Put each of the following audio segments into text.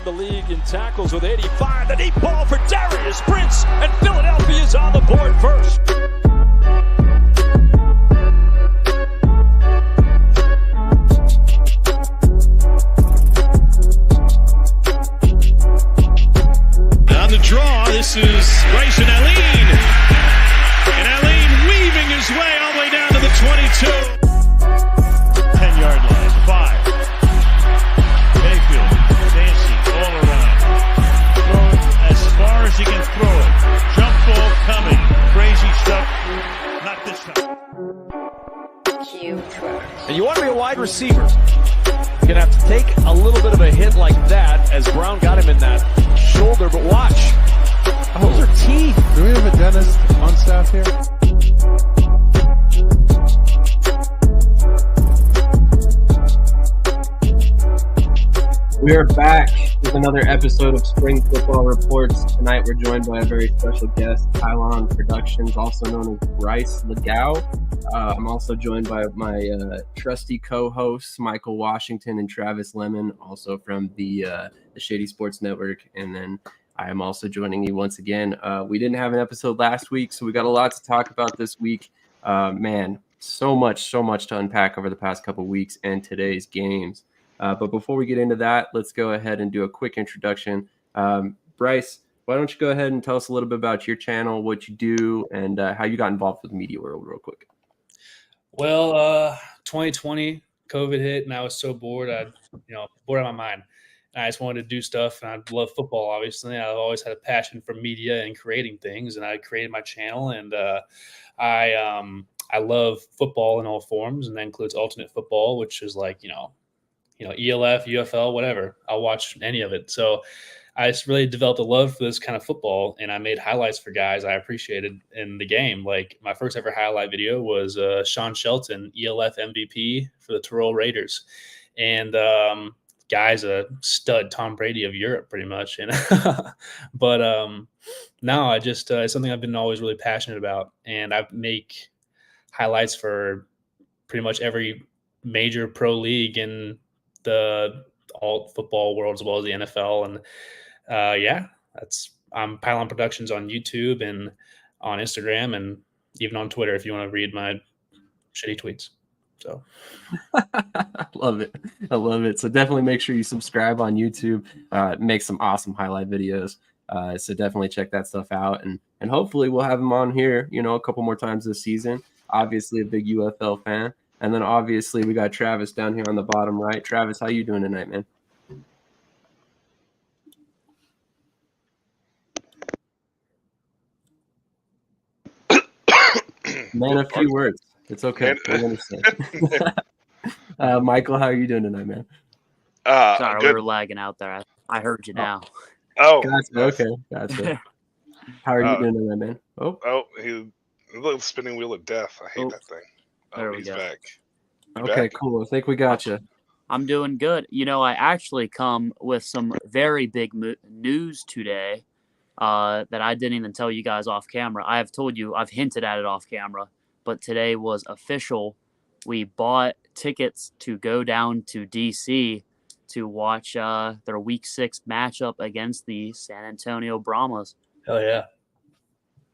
the league in tackles with 85. The deep ball for Darius Prince, and Philadelphia's on the board first. On the draw, this is Bryce and Lemin. And Lemin weaving his way all the way down to the 22. 10-yard line, 5. Mayfield, Dancy, all around. Throwing as far as he can throw it. Jump ball coming. Crazy stuff. Not this time. And you want to be a wide receiver, you're going to have to take a little bit of a hit like that as Brown got him in that shoulder, but watch. Those are teeth. Do we have a dentist on staff here? We are back with another episode of Spring Football Reports. Tonight we're joined by a very special guest, Pylon Productions, also known as Bryce Legao. I'm also joined by my trusty co-hosts, Michael Washington and Travis Lemin, also from the Shady Sports Network. And then I am also joining you once again. We didn't have an episode last week, so we got a lot to talk about this week. Man, so much to unpack over the past couple of weeks and today's games. But before we get into that, let's go ahead and do a quick introduction. Bryce, why don't you go ahead and tell us a little bit about your channel, what you do, and how you got involved with the media world real quick. Well, 2020, COVID hit, and I was so bored. Bored out of my mind. And I just wanted to do stuff, and I love football, obviously. I've always had a passion for media and creating things, and I created my channel, and I love football in all forms, and that includes alternate football, which is like, ELF, UFL, whatever. I'll watch any of it. So I just really developed a love for this kind of football, and I made highlights for guys I appreciated in the game. Like my first ever highlight video was Sean Shelton, ELF MVP for the Tyrrell Raiders. And guy's a stud, Tom Brady of Europe pretty much. And but now I just it's something I've been always really passionate about. And I make highlights for pretty much every major pro league in the alt football world as well as the NFL. And I'm Pylon Productions on YouTube and on Instagram and even on Twitter if you want to read my shitty tweets. So I love it. So definitely make sure you subscribe on YouTube. Make some awesome highlight videos. So definitely check that stuff out. And hopefully we'll have him on here, a couple more times this season. Obviously a big UFL fan. And then obviously we got Travis down here on the bottom right. Travis, how you doing tonight, man? Man, a few words. It's okay. I understand. Michael, how are you doing tonight, man? Sorry, good. we were lagging out there. I heard you now. Oh, gotcha. Okay, gotcha. How are you doing tonight, man? He's a little spinning wheel of death. I hate that thing. There we he's go. back. Okay, cool. I think we got you. I'm doing good. I actually come with some very big news today that I didn't even tell you guys off camera. I have told you, I've hinted at it off camera, but today was official. We bought tickets to go down to D.C. to watch their Week 6 matchup against the San Antonio Brahmas. hell yeah.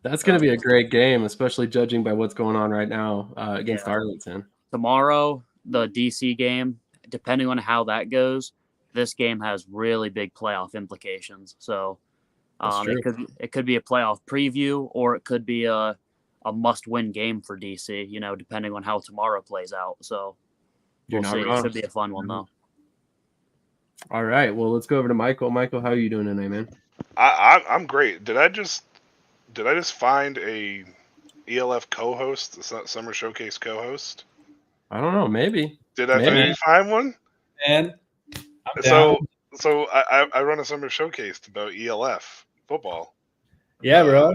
That's going to be a great game, especially judging by what's going on right now against Arlington. Tomorrow, the DC game, depending on how that goes, this game has really big playoff implications. So it could be a playoff preview, or it could be a must-win game for DC, depending on how tomorrow plays out. So we'll see. It should be a fun one, though. All right. Well, let's go over to Michael. Michael, how are you doing tonight, man? I'm great. Did I just find a ELF co-host, the Summer Showcase co-host? I don't know. Maybe. Did I finally find one? And I'm down. So I run a Summer Showcase about ELF football. Yeah, bro.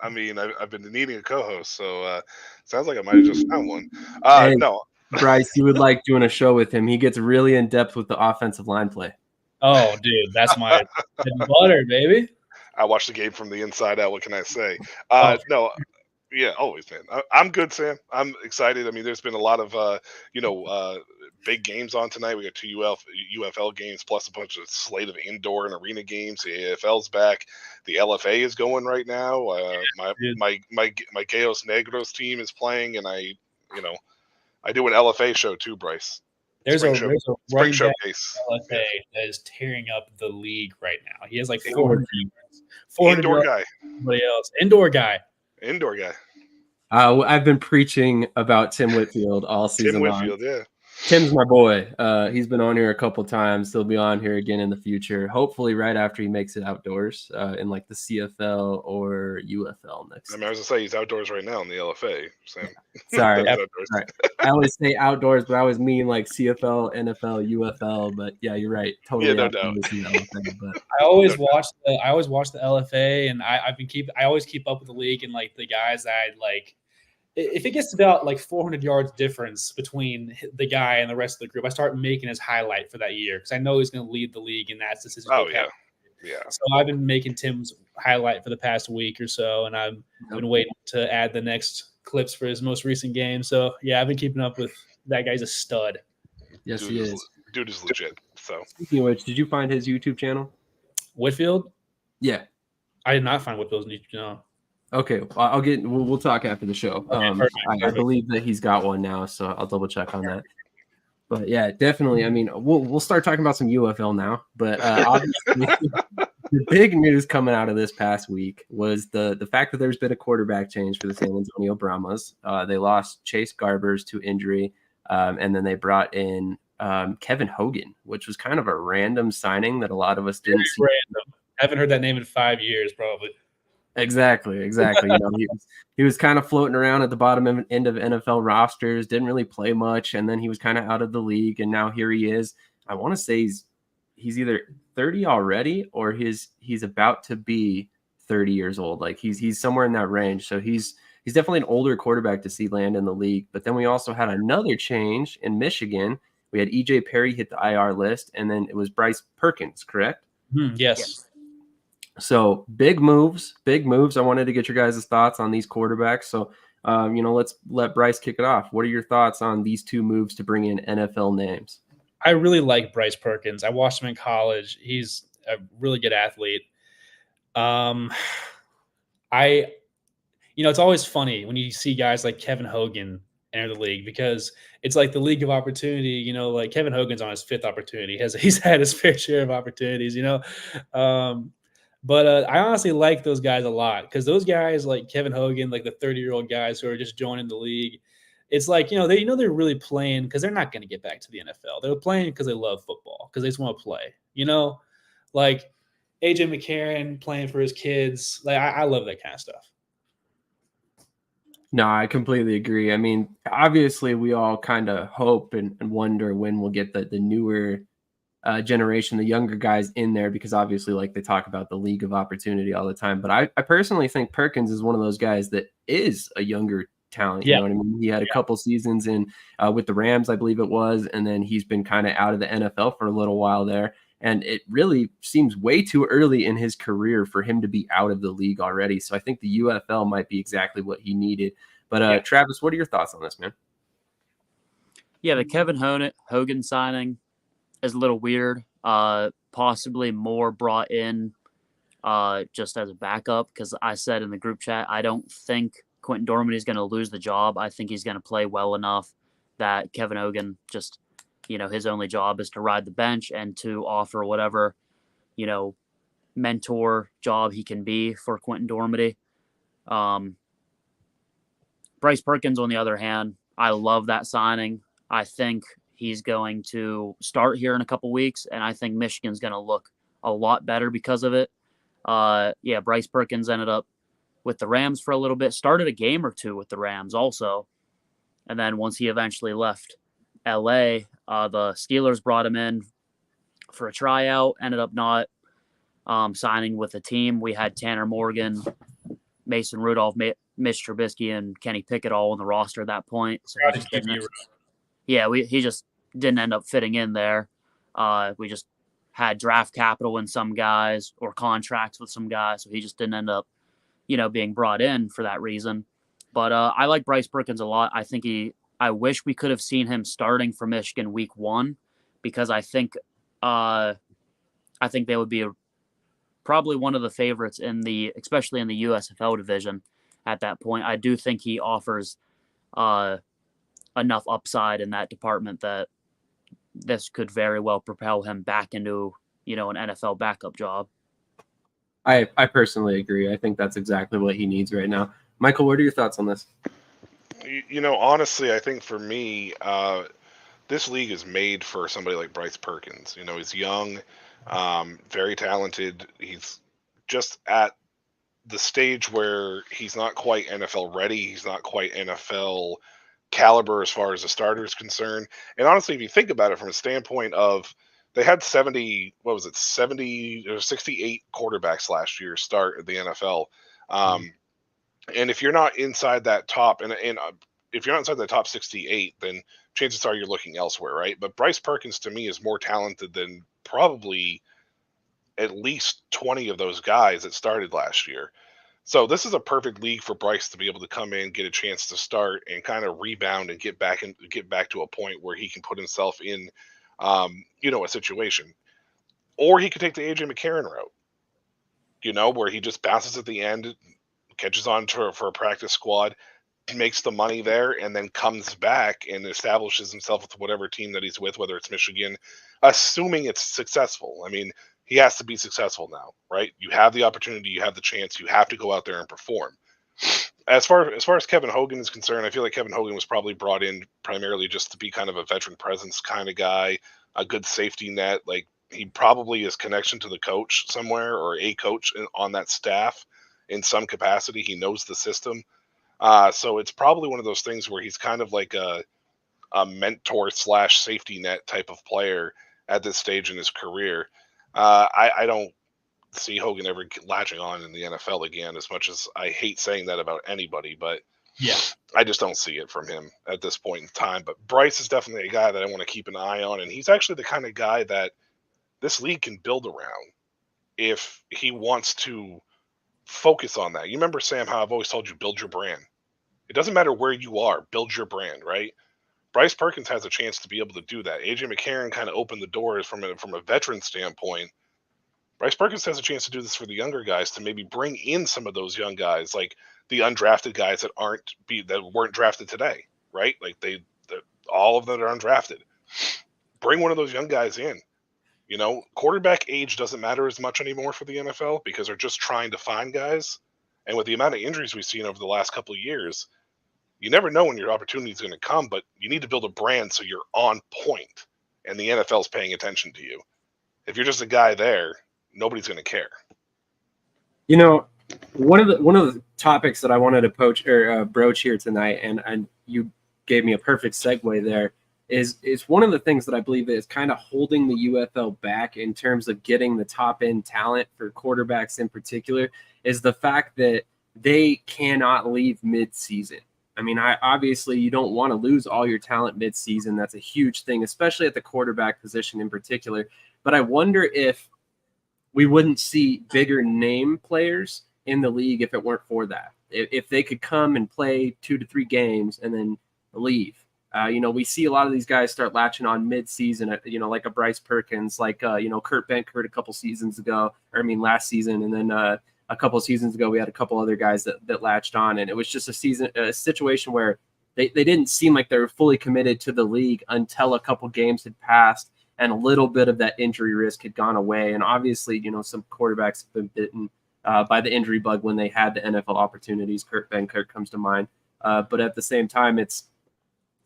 I mean, I've been needing a co-host, so sounds like I might have just found one. No. Bryce, you would like doing a show with him. He gets really in-depth with the offensive line play. Oh, dude, that's my bread and butter, baby. I watch the game from the inside out. What can I say? No, yeah, always, man. I'm good, Sam. I'm excited. I mean, there's been a lot of, big games on tonight. We got 2 UFL games plus a bunch of slate of indoor and arena games. The AFL's back. The LFA is going right now. My Chaos Negros team is playing, and I do an LFA show too, Bryce. There's a Spring running back showcase. LFA that is tearing up the league right now. He has like 400 yards. 400 Indoor yards. guy. Somebody else. Indoor guy. Indoor guy. I've been preaching about Tim Whitfield all season Tim long. Whitfield, yeah. Tim's my boy. He's been on here a couple times. He'll be on here again in the future. Hopefully, right after he makes it outdoors in like the CFL or UFL next. I mean, I was gonna say he's outdoors right now in the LFA. So. Sorry, I always say outdoors, but I always mean like CFL, NFL, UFL. But yeah, you're right. Totally. Yeah, no doubt. But I always watch the LFA, and I always keep up with the league and like the guys that I like. If it gets to about like 400 yards difference between the guy and the rest of the group, I start making his highlight for that year because I know he's going to lead the league in that statistic. Oh, yeah. Yeah. So I've been making Tim's highlight for the past week or so, and I've been waiting to add the next clips for his most recent game. So, yeah, I've been keeping up with that guy's a stud. Yes, he is. Dude is legit. So, speaking of which, did you find his YouTube channel? Whitfield? Yeah. I did not find Whitfield's YouTube channel. Okay, we'll talk after the show. Perfect. I believe that he's got one now, so I'll double check on that. But yeah, definitely. I mean, we'll start talking about some UFL now. But obviously, the big news coming out of this past week was the fact that there's been a quarterback change for the San Antonio Brahmas. They lost Chase Garbers to injury, and then they brought in Kevin Hogan, which was kind of a random signing that a lot of us didn't see. Random. Haven't heard that name in 5 years, probably. Exactly. You know, he was kind of floating around at the bottom end of NFL rosters, didn't really play much, and then he was kind of out of the league, and now here he is. I want to say he's either 30 already or he's about to be 30 years old. Like he's somewhere in that range. So he's definitely an older quarterback to see land in the league. But then we also had another change in Michigan. We had EJ Perry hit the IR list, and then it was Bryce Perkins, correct? Yes. So big moves. I wanted to get your guys' thoughts on these quarterbacks. So, let's let Bryce kick it off. What are your thoughts on these two moves to bring in NFL names? I really like Bryce Perkins. I watched him in college. He's a really good athlete. It's always funny when you see guys like Kevin Hogan enter the league because it's like the league of opportunity. Like Kevin Hogan's on his 5th opportunity. He's had his fair share of opportunities. But I honestly like those guys a lot because those guys like Kevin Hogan, like the 30-year-old guys who are just joining the league, it's like, they're really playing because they're not going to get back to the NFL. They're playing because they love football, because they just want to play, like AJ McCarron playing for his kids. Like I love that kind of stuff. No, I completely agree. I mean, obviously we all kind of hope and wonder when we'll get the newer generation, the younger guys in there, because obviously like they talk about the league of opportunity all the time. But I personally think Perkins is one of those guys that is a younger talent. You know what I mean? He had a couple seasons in with the Rams, I believe it was, and then he's been kind of out of the NFL for a little while there. And it really seems way too early in his career for him to be out of the league already. So I think the UFL might be exactly what he needed. But Travis, what are your thoughts on this, man? Yeah, the Kevin Hogan signing is a little weird. Possibly more brought in just as a backup, because I said in the group chat, I don't think Quentin Dormady is going to lose the job. I think he's going to play well enough that Kevin Hogan just, his only job is to ride the bench and to offer whatever, mentor job he can be for Quentin Dormady. Bryce Perkins, on the other hand, I love that signing. I think he's going to start here in a couple weeks, and I think Michigan's going to look a lot better because of it. Bryce Perkins ended up with the Rams for a little bit, started a game or two with the Rams also. And then once he eventually left LA, the Steelers brought him in for a tryout, ended up not signing with the team. We had Tanner Morgan, Mason Rudolph, Mitch Trubisky, and Kenny Pickett all on the roster at that point. So he just didn't end up fitting in there. We just had draft capital in some guys or contracts with some guys, so he just didn't end up, being brought in for that reason. But I like Bryce Perkins a lot. I think he I wish we could have seen him starting for Michigan week 1, because I think they would be probably one of the favorites especially in the USFL division at that point. I do think he offers enough upside in that department that this could very well propel him back into, an NFL backup job. I personally agree. I think that's exactly what he needs right now. Michael, what are your thoughts on this? Honestly, I think for me, this league is made for somebody like Bryce Perkins. He's young, very talented. He's just at the stage where he's not quite NFL ready. He's not quite NFL caliber as far as a starter is concerned. And honestly, if you think about it from a standpoint of, they had 70 or 68 quarterbacks last year start at the NFL. And if you're not inside that top, and if you're not inside the top 68, then chances are you're looking elsewhere, right? But Bryce Perkins, to me, is more talented than probably at least 20 of those guys that started last year. So this is a perfect league for Bryce to be able to come in, get a chance to start, and kind of rebound and get back to a point where he can put himself in, a situation. Or he could take the AJ McCarron route, where he just bounces at the end, catches on for a practice squad, makes the money there, and then comes back and establishes himself with whatever team that he's with, whether it's Michigan, assuming it's successful. I mean, he has to be successful now, right? You have the opportunity, you have the chance, you have to go out there and perform. As far as Kevin Hogan is concerned, I feel like Kevin Hogan was probably brought in primarily just to be kind of a veteran presence kind of guy, a good safety net. Like, he probably has connection to the coach somewhere, or a coach on that staff in some capacity. He knows the system. So it's probably one of those things where he's kind of like a mentor / safety net type of player at this stage in his career. I don't see Hogan ever latching on in the NFL again, as much as I hate saying that about anybody, but Yeah. I just don't see it from him at this point in time. But Bryce is definitely a guy that I want to keep an eye on, and he's actually the kind of guy that this league can build around if he wants to focus on that. You remember, Sam, how I've always told you, build your brand. It doesn't matter where you are, build your brand, right? Bryce Perkins has a chance to be able to do that. AJ McCarron kind of opened the doors from a veteran standpoint. Bryce Perkins has a chance to do this for the younger guys, to maybe bring in some of those young guys, like the undrafted guys that weren't drafted today, right? Like all of them are undrafted. Bring one of those young guys in. Quarterback age doesn't matter as much anymore for the NFL, because they're just trying to find guys. And with the amount of injuries we've seen over the last couple of years, you never know when your opportunity is going to come, but you need to build a brand so you're on point and the NFL's paying attention to you. If you're just a guy there, nobody's going to care. One of the topics that I wanted to broach here tonight, and you gave me a perfect segue there, is one of the things that I believe is kind of holding the UFL back in terms of getting the top end talent for quarterbacks in particular, is the fact that they cannot leave mid-season. I mean, obviously you don't want to lose all your talent mid-season. That's a huge thing, especially at the quarterback position in particular. But I wonder if we wouldn't see bigger name players in the league if it weren't for that. If they could come and play 2 to 3 games and then leave. We see a lot of these guys start latching on mid-season, like a Bryce Perkins, like, Kurt Benkert a couple seasons ago, last season. And then a couple of seasons ago, we had a couple other guys that latched on. And it was just a situation where they didn't seem like they were fully committed to the league until a couple games had passed and a little bit of that injury risk had gone away. And obviously, some quarterbacks have been bitten by the injury bug when they had the NFL opportunities. Kurt Benkert comes to mind. But at the same time, it's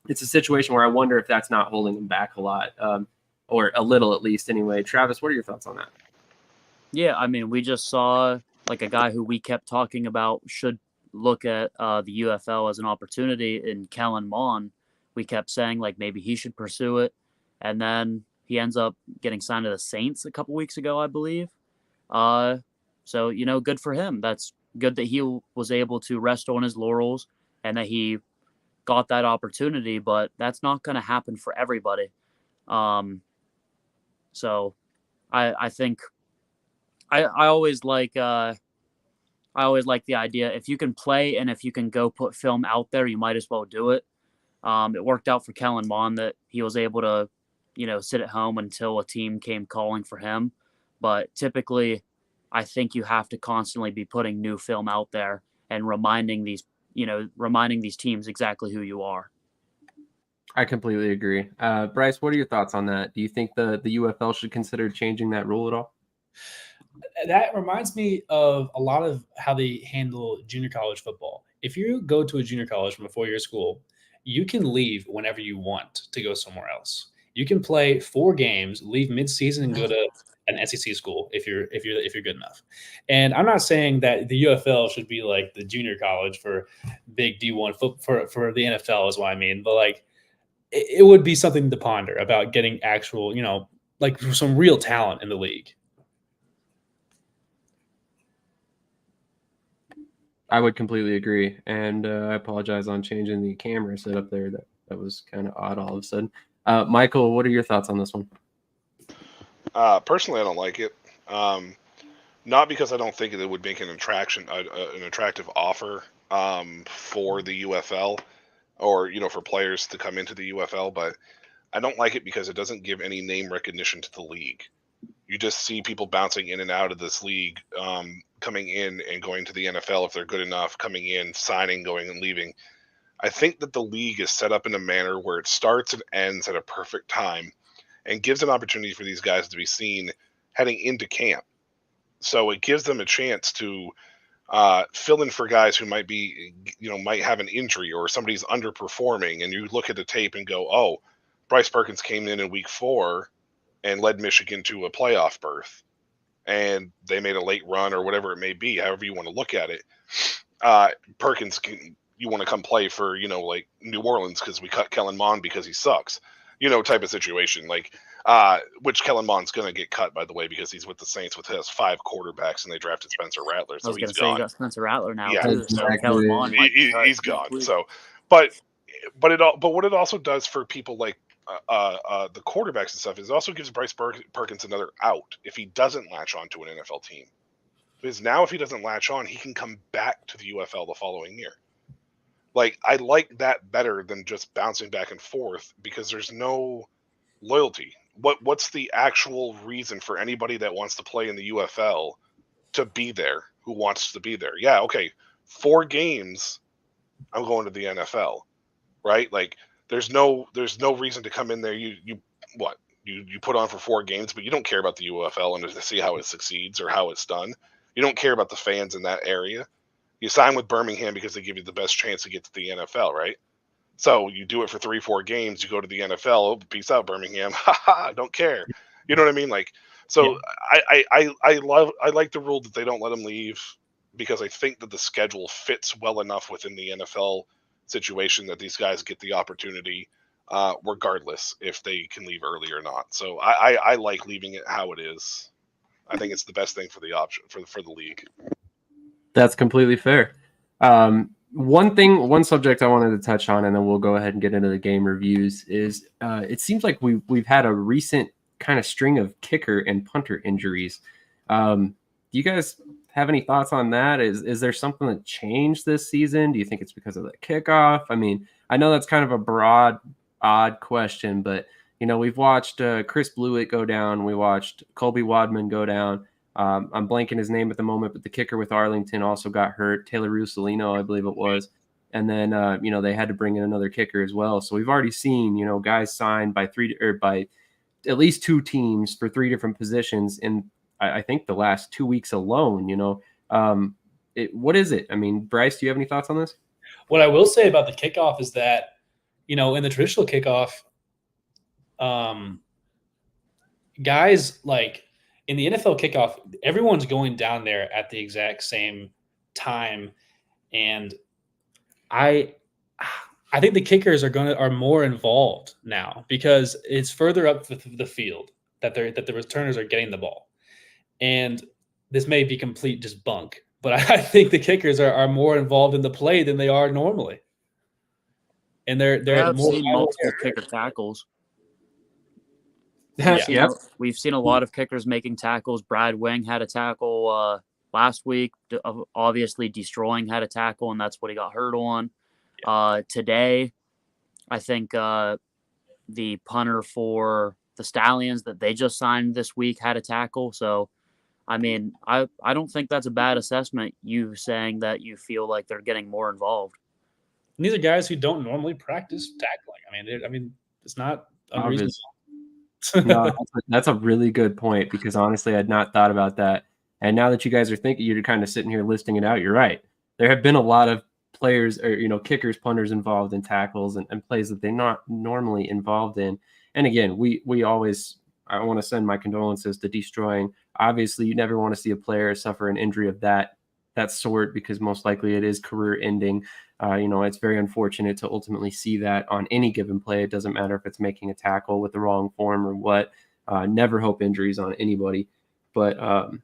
a situation where I wonder if that's not holding them back a lot, or a little at least anyway. Travis, what are your thoughts on that? Yeah, we just saw like a guy who we kept talking about should look at the UFL as an opportunity in Kellen Mond. We kept saying like maybe he should pursue it, and then he ends up getting signed to the Saints a couple weeks ago, I believe. So good for him. That's good that he was able to rest on his laurels and that he got that opportunity, but that's not going to happen for everybody. So I think I always like the idea, if you can play and if you can go put film out there, you might as well do it. It worked out for Kellen Mond that he was able to, sit at home until a team came calling for him. But typically, I think you have to constantly be putting new film out there and reminding these teams exactly who you are. I completely agree. Bryce, what are your thoughts on that? Do you think the UFL should consider changing that rule at all? That reminds me of a lot of how they handle junior college football. If you go to a junior college from a 4-year school, you can leave whenever you want to go somewhere else. You can play 4 games, leave mid-season, and go to an SEC school if you're good enough. And I'm not saying that the UFL should be like the junior college for big D1 for the NFL is what I mean. But like it would be something to ponder about getting actual, like some real talent in the league. I would completely agree, and I apologize on changing the camera setup there. That was kind of odd all of a sudden. Michael, what are your thoughts on this one? Personally, I don't like it. Not because I don't think it would make an attractive offer for the UFL or for players to come into the UFL, but I don't like it because it doesn't give any name recognition to the league. You just see people bouncing in and out of this league, coming in and going to the NFL if they're good enough, coming in, signing, going and leaving. I think that the league is set up in a manner where it starts and ends at a perfect time and gives an opportunity for these guys to be seen heading into camp. So it gives them a chance to fill in for guys who might have an injury or somebody's underperforming, and you look at the tape and go, oh, Bryce Perkins came in week 4 and led Michigan to a playoff berth, and they made a late run or whatever it may be, however you want to look at it. Perkins, you want to come play for, like New Orleans because we cut Kellen Mond because he sucks, type of situation. Like, which Kellen Mond's going to get cut, by the way, because he's with the Saints with his 5 quarters and they drafted Spencer Rattler. So he's gone. You got Spencer Rattler now, yeah, too. So Kellen Mond he's gone. So, but what it also does for people like the quarterbacks and stuff is it also gives Bryce Perkins another out if he doesn't latch on to an NFL team. Because now if he doesn't latch on, he can come back to the UFL the following year. Like, I like that better than just bouncing back and forth because there's no loyalty. What's the actual reason for anybody that wants to play in the UFL to be there, who wants to be there? Yeah, okay, 4 games, I'm going to the NFL, right? Like, there's no reason to come in there. You put on for 4 games, but you don't care about the UFL and to see how it succeeds or how it's done. You don't care about the fans in that area. You sign with Birmingham because they give you the best chance to get to the NFL, right? So you do it for 3-4 games, you go to the NFL, oh, peace out, Birmingham. I don't care. You know what I mean? Like, so yeah. I like the rule that they don't let them leave because I think that the schedule fits well enough within the NFL situation that these guys get the opportunity, regardless if they can leave early or not. So I like leaving it how it is. I think it's the best thing for the option for the league. That's completely fair. One subject I wanted to touch on, and then we'll go ahead and get into the game reviews, is it seems like we've had a recent kind of string of kicker and punter injuries. Do you guys have any thoughts on that? Is there something that changed this season? Do you think it's because of the kickoff? I mean, I know that's kind of a broad, odd question, but we've watched Chris Blewett go down. We watched Colby Wadman go down. I'm blanking his name at the moment, but the kicker with Arlington also got hurt. Taylor Rusolino, I believe it was. And then, they had to bring in another kicker as well. So we've already seen, guys signed by at least 2 teams for 3 different positions in, I think, the last 2 weeks alone. What is it? I mean, Bryce, do you have any thoughts on this? What I will say about the kickoff is that, in the traditional kickoff, guys like in the NFL kickoff, everyone's going down there at the exact same time, and I think the kickers are more involved now because it's further up the field that the returners are getting the ball, and this may be complete just bunk, but I think the kickers are more involved in the play than they are normally, and they're more seen multiple kicker tackles. We've seen a lot of kickers making tackles. Brad Wing had a tackle last week. Obviously, Destroying had a tackle, and that's what he got hurt on. Today, I think the punter for the Stallions that they just signed this week had a tackle. So, I mean, I don't think that's a bad assessment, you saying that you feel like they're getting more involved. And these are guys who don't normally practice tackling. I mean, it's not unreasonable. No, that's a really good point, because honestly, I'd not thought about that. And now that you guys are thinking, you're kind of sitting here listing it out, you're right. There have been a lot of players, or kickers, punters involved in tackles and plays that they're not normally involved in. And again, we always, I want to send my condolences to Destroying. Obviously, you never want to see a player suffer an injury of that sort, because most likely it is career ending. It's very unfortunate to ultimately see that on any given play. It doesn't matter if it's making a tackle with the wrong form or what. Never hope injuries on anybody. But,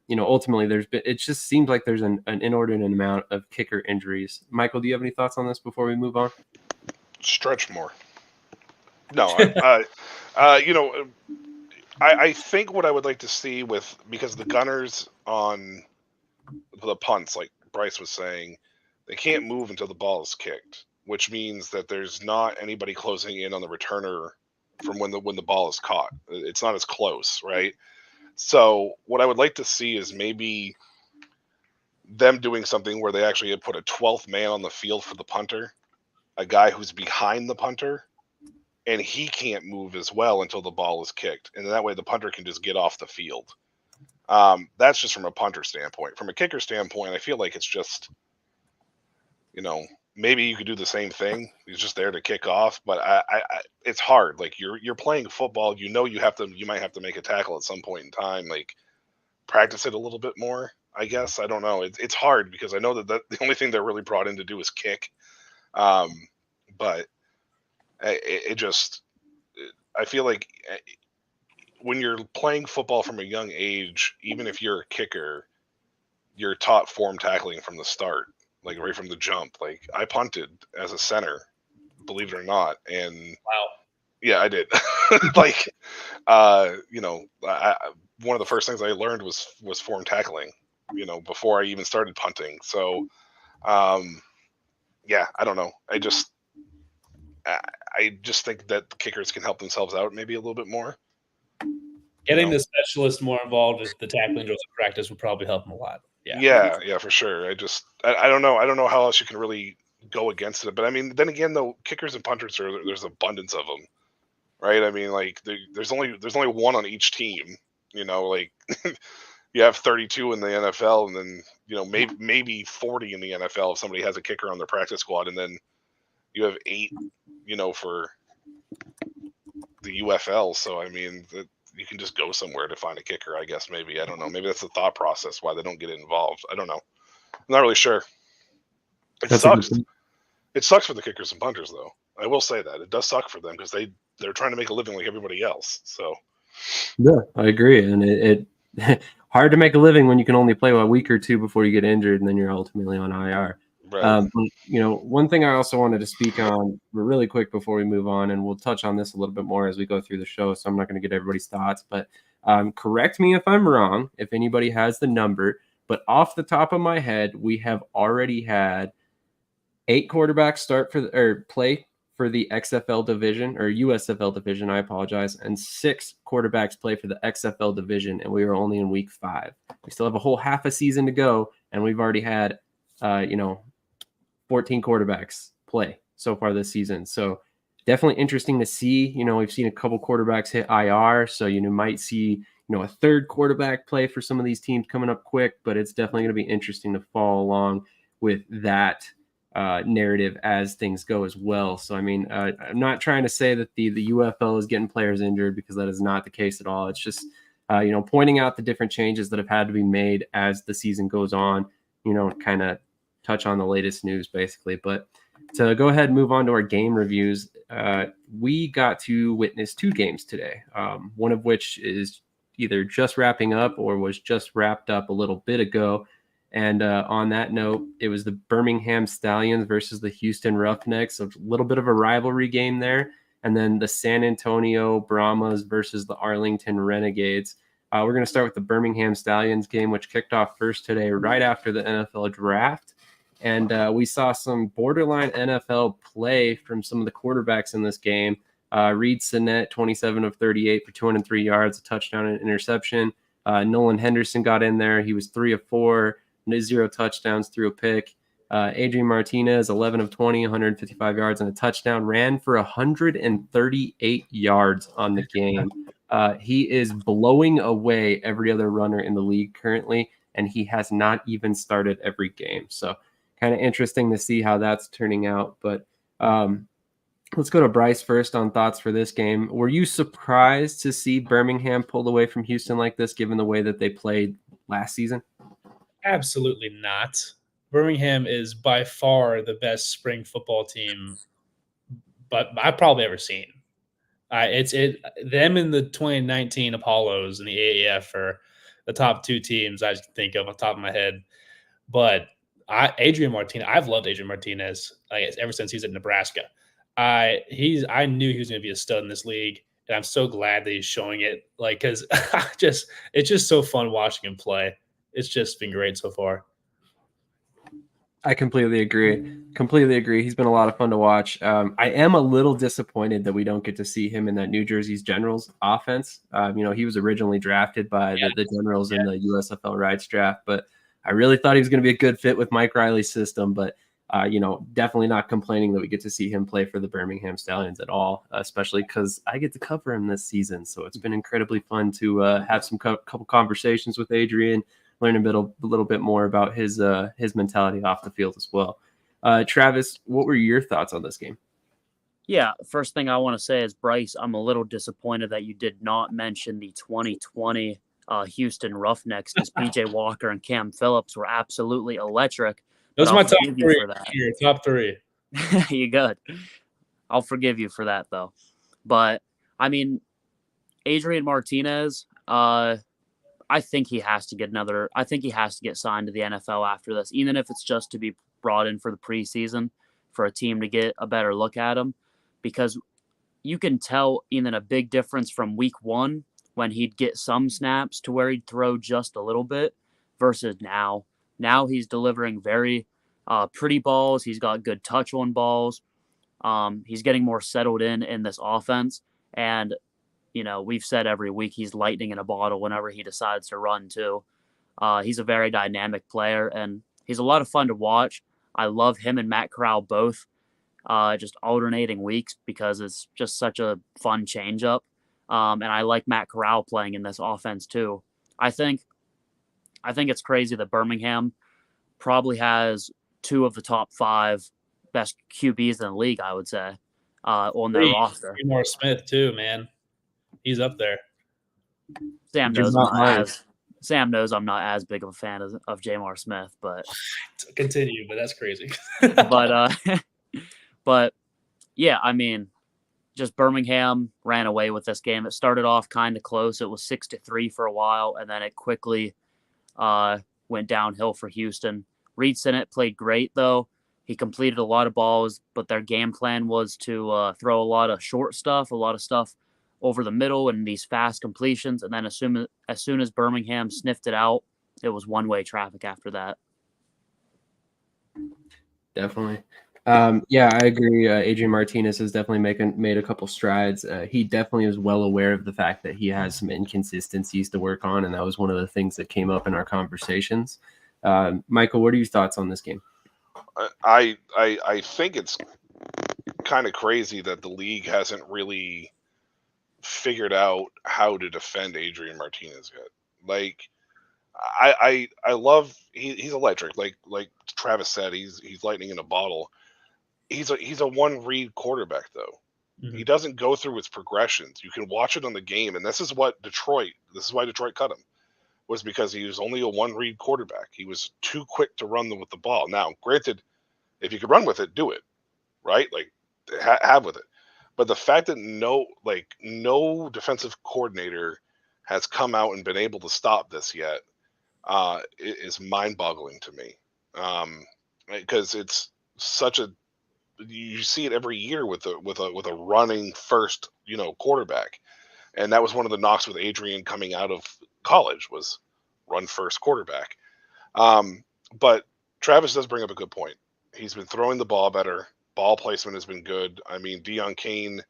ultimately it just seems like there's an inordinate amount of kicker injuries. Michael, do you have any thoughts on this before we move on? Stretch more. No, I think what I would like to see because the gunners on the punts, like Bryce was saying, they can't move until the ball is kicked, which means that there's not anybody closing in on the returner from when the ball is caught. It's not as close, right? So what I would like to see is maybe them doing something where they actually put a 12th man on the field for the punter, a guy who's behind the punter, and he can't move as well until the ball is kicked. And that way the punter can just get off the field. That's just from a punter standpoint. From a kicker standpoint, I feel like it's just, maybe you could do the same thing. He's just there to kick off, but I it's hard. Like you're playing football, you might have to make a tackle at some point in time. Like practice it a little bit more, I guess. I don't know. It's hard because I know that the only thing they're really brought in to do is kick. But I feel like when you're playing football from a young age, even if you're a kicker, you're taught form tackling from the start, like right from the jump. Like I punted as a center, believe it or not, and Wow. Yeah, I did. Like, one of the first things I learned was form tackling, before I even started punting. So, yeah, I don't know. I just think that the kickers can help themselves out maybe a little bit more. Getting the specialist more involved with the tackling drills in practice would probably help them a lot. Yeah, for sure. I don't know. I don't know how else you can really go against it. But I mean, then again, though, kickers and punters there's abundance of them, right? I mean, like there's only one on each team. Like you have 32 in the NFL, and then maybe 40 in the NFL if somebody has a kicker on their practice squad, and then you have 8, for the UFL. So I mean, you can just go somewhere to find a kicker, I guess. Maybe, I don't know. Maybe that's the thought process why they don't get involved. I don't know. I'm not really sure. It sucks. It sucks for the kickers and punters, though. I will say that it does suck for them because they're trying to make a living like everybody else. So, yeah, I agree, and it hard to make a living when you can only play a week or two before you get injured, and then you're ultimately on IR. Right. One thing I also wanted to speak on really quick before we move on, and we'll touch on this a little bit more as we go through the show, so I'm not going to get everybody's thoughts, but correct me if I'm wrong, if anybody has the number, but off the top of my head, we have already had 8 quarterbacks play for the XFL division, or USFL division, I apologize, and 6 quarterbacks play for the XFL division, and we are only in week 5. We still have a whole half a season to go, and we've already had 14 quarterbacks play so far this season. So definitely interesting to see. We've seen a couple quarterbacks hit IR, so might see a third quarterback play for some of these teams coming up quick, but it's definitely going to be interesting to follow along with that narrative as things go as well. So I mean, I'm not trying to say that the UFL is getting players injured, because that is not the case at all. It's just pointing out the different changes that have had to be made as the season goes on, kind of touch on the latest news basically. But to go ahead and move on to our game reviews, we got to witness 2 games today, one of which is either just wrapping up or was just wrapped up a little bit ago. And on that note, it was the Birmingham Stallions versus the Houston Roughnecks, a little bit of a rivalry game there. And then the San Antonio Brahmas versus the Arlington Renegades. We're going to start with the Birmingham Stallions game, which kicked off first today right after the NFL draft. And we saw some borderline NFL play from some of the quarterbacks in this game. Reed Sinnett, 27 of 38 for 203 yards, a touchdown and interception. Nolan Henderson got in there. He was 3 of 4, 0 touchdowns, threw a pick. Adrian Martinez, 11 of 20, 155 yards and a touchdown, ran for 138 yards on the game. He is blowing away every other runner in the league currently, and he has not even started every game. So kind of interesting to see how that's turning out. But let's go to Bryce first on thoughts for this game. Were you surprised to see Birmingham pulled away from Houston like this, given the way that they played last season? Absolutely not. Birmingham is by far the best spring football team, but I've probably ever seen. Them and the 2019 Apollos and the AAF are the top two teams I think of off the top of my head. But Adrian Martinez, I've loved Adrian Martinez ever since he's at Nebraska. I knew he was going to be a stud in this league, and I'm so glad that he's showing it. Because it's just so fun watching him play. It's just been great so far. I completely agree. He's been a lot of fun to watch. I am a little disappointed that we don't get to see him in that New Jersey's Generals offense. He was originally drafted by the Generals in the USFL Rights draft, but I really thought he was going to be a good fit with Mike Riley's system. But definitely not complaining that we get to see him play for the Birmingham Stallions at all, especially because I get to cover him this season. So it's been incredibly fun to have some couple conversations with Adrian, learn a little bit more about his mentality off the field as well. Travis, what were your thoughts on this game? Yeah, first thing I want to say is, Bryce, I'm a little disappointed that you did not mention the 2020 Houston Roughnecks, because PJ Walker and Cam Phillips were absolutely electric. Those are my top three. For that. Your top three. You good. I'll forgive you for that, though. But, I mean, Adrian Martinez, I think he has to get signed to the NFL after this, even if it's just to be brought in for the preseason for a team to get a better look at him, because you can tell even a big difference from week 1 when he'd get some snaps to where he'd throw just a little bit versus now. Now he's delivering very pretty balls. He's got good touch on balls. He's getting more settled in this offense. And, we've said every week he's lightning in a bottle whenever he decides to run too. He's a very dynamic player, and he's a lot of fun to watch. I love him and Matt Corral both just alternating weeks, because it's just such a fun changeup. And I like Matt Corral playing in this offense too. I think it's crazy that Birmingham probably has 2 of the top 5 best QBs in the league, I would say, on their roster. Jamar Smith too, man. He's up there. Sam knows I'm not as big of a fan of Jamar Smith, but continue. But that's crazy. but yeah, I mean, just Birmingham ran away with this game. It started off kind of close. It was 6-3 for a while, and then it quickly went downhill for Houston. Reed Sinnett played great, though. He completed a lot of balls, but their game plan was to throw a lot of short stuff, a lot of stuff over the middle and these fast completions. And then as soon as Birmingham sniffed it out, it was one-way traffic after that. Definitely. Yeah, I agree. Adrian Martinez has definitely made a couple strides. He definitely is well aware of the fact that he has some inconsistencies to work on, and that was one of the things that came up in our conversations. Michael, what are your thoughts on this game? I think it's kind of crazy that the league hasn't really figured out how to defend Adrian Martinez yet. Like, I love he's electric. Like Travis said, he's lightning in a bottle. He's a one read quarterback though. Mm-hmm. He doesn't go through his progressions. You can watch it on the game, and this is why Detroit cut him, was because he was only a one read quarterback. He was too quick to run with the ball. Now, granted, if you could run with it, do it, right? Like have with it. But the fact that no defensive coordinator has come out and been able to stop this yet is mind-boggling to me. Because it's such a, you see it every year with a running first, quarterback, and that was one of the knocks with Adrian coming out of college, was run first quarterback. But Travis does bring up a good point. He's been throwing the ball better. Ball placement has been good. I mean, Deion Kane,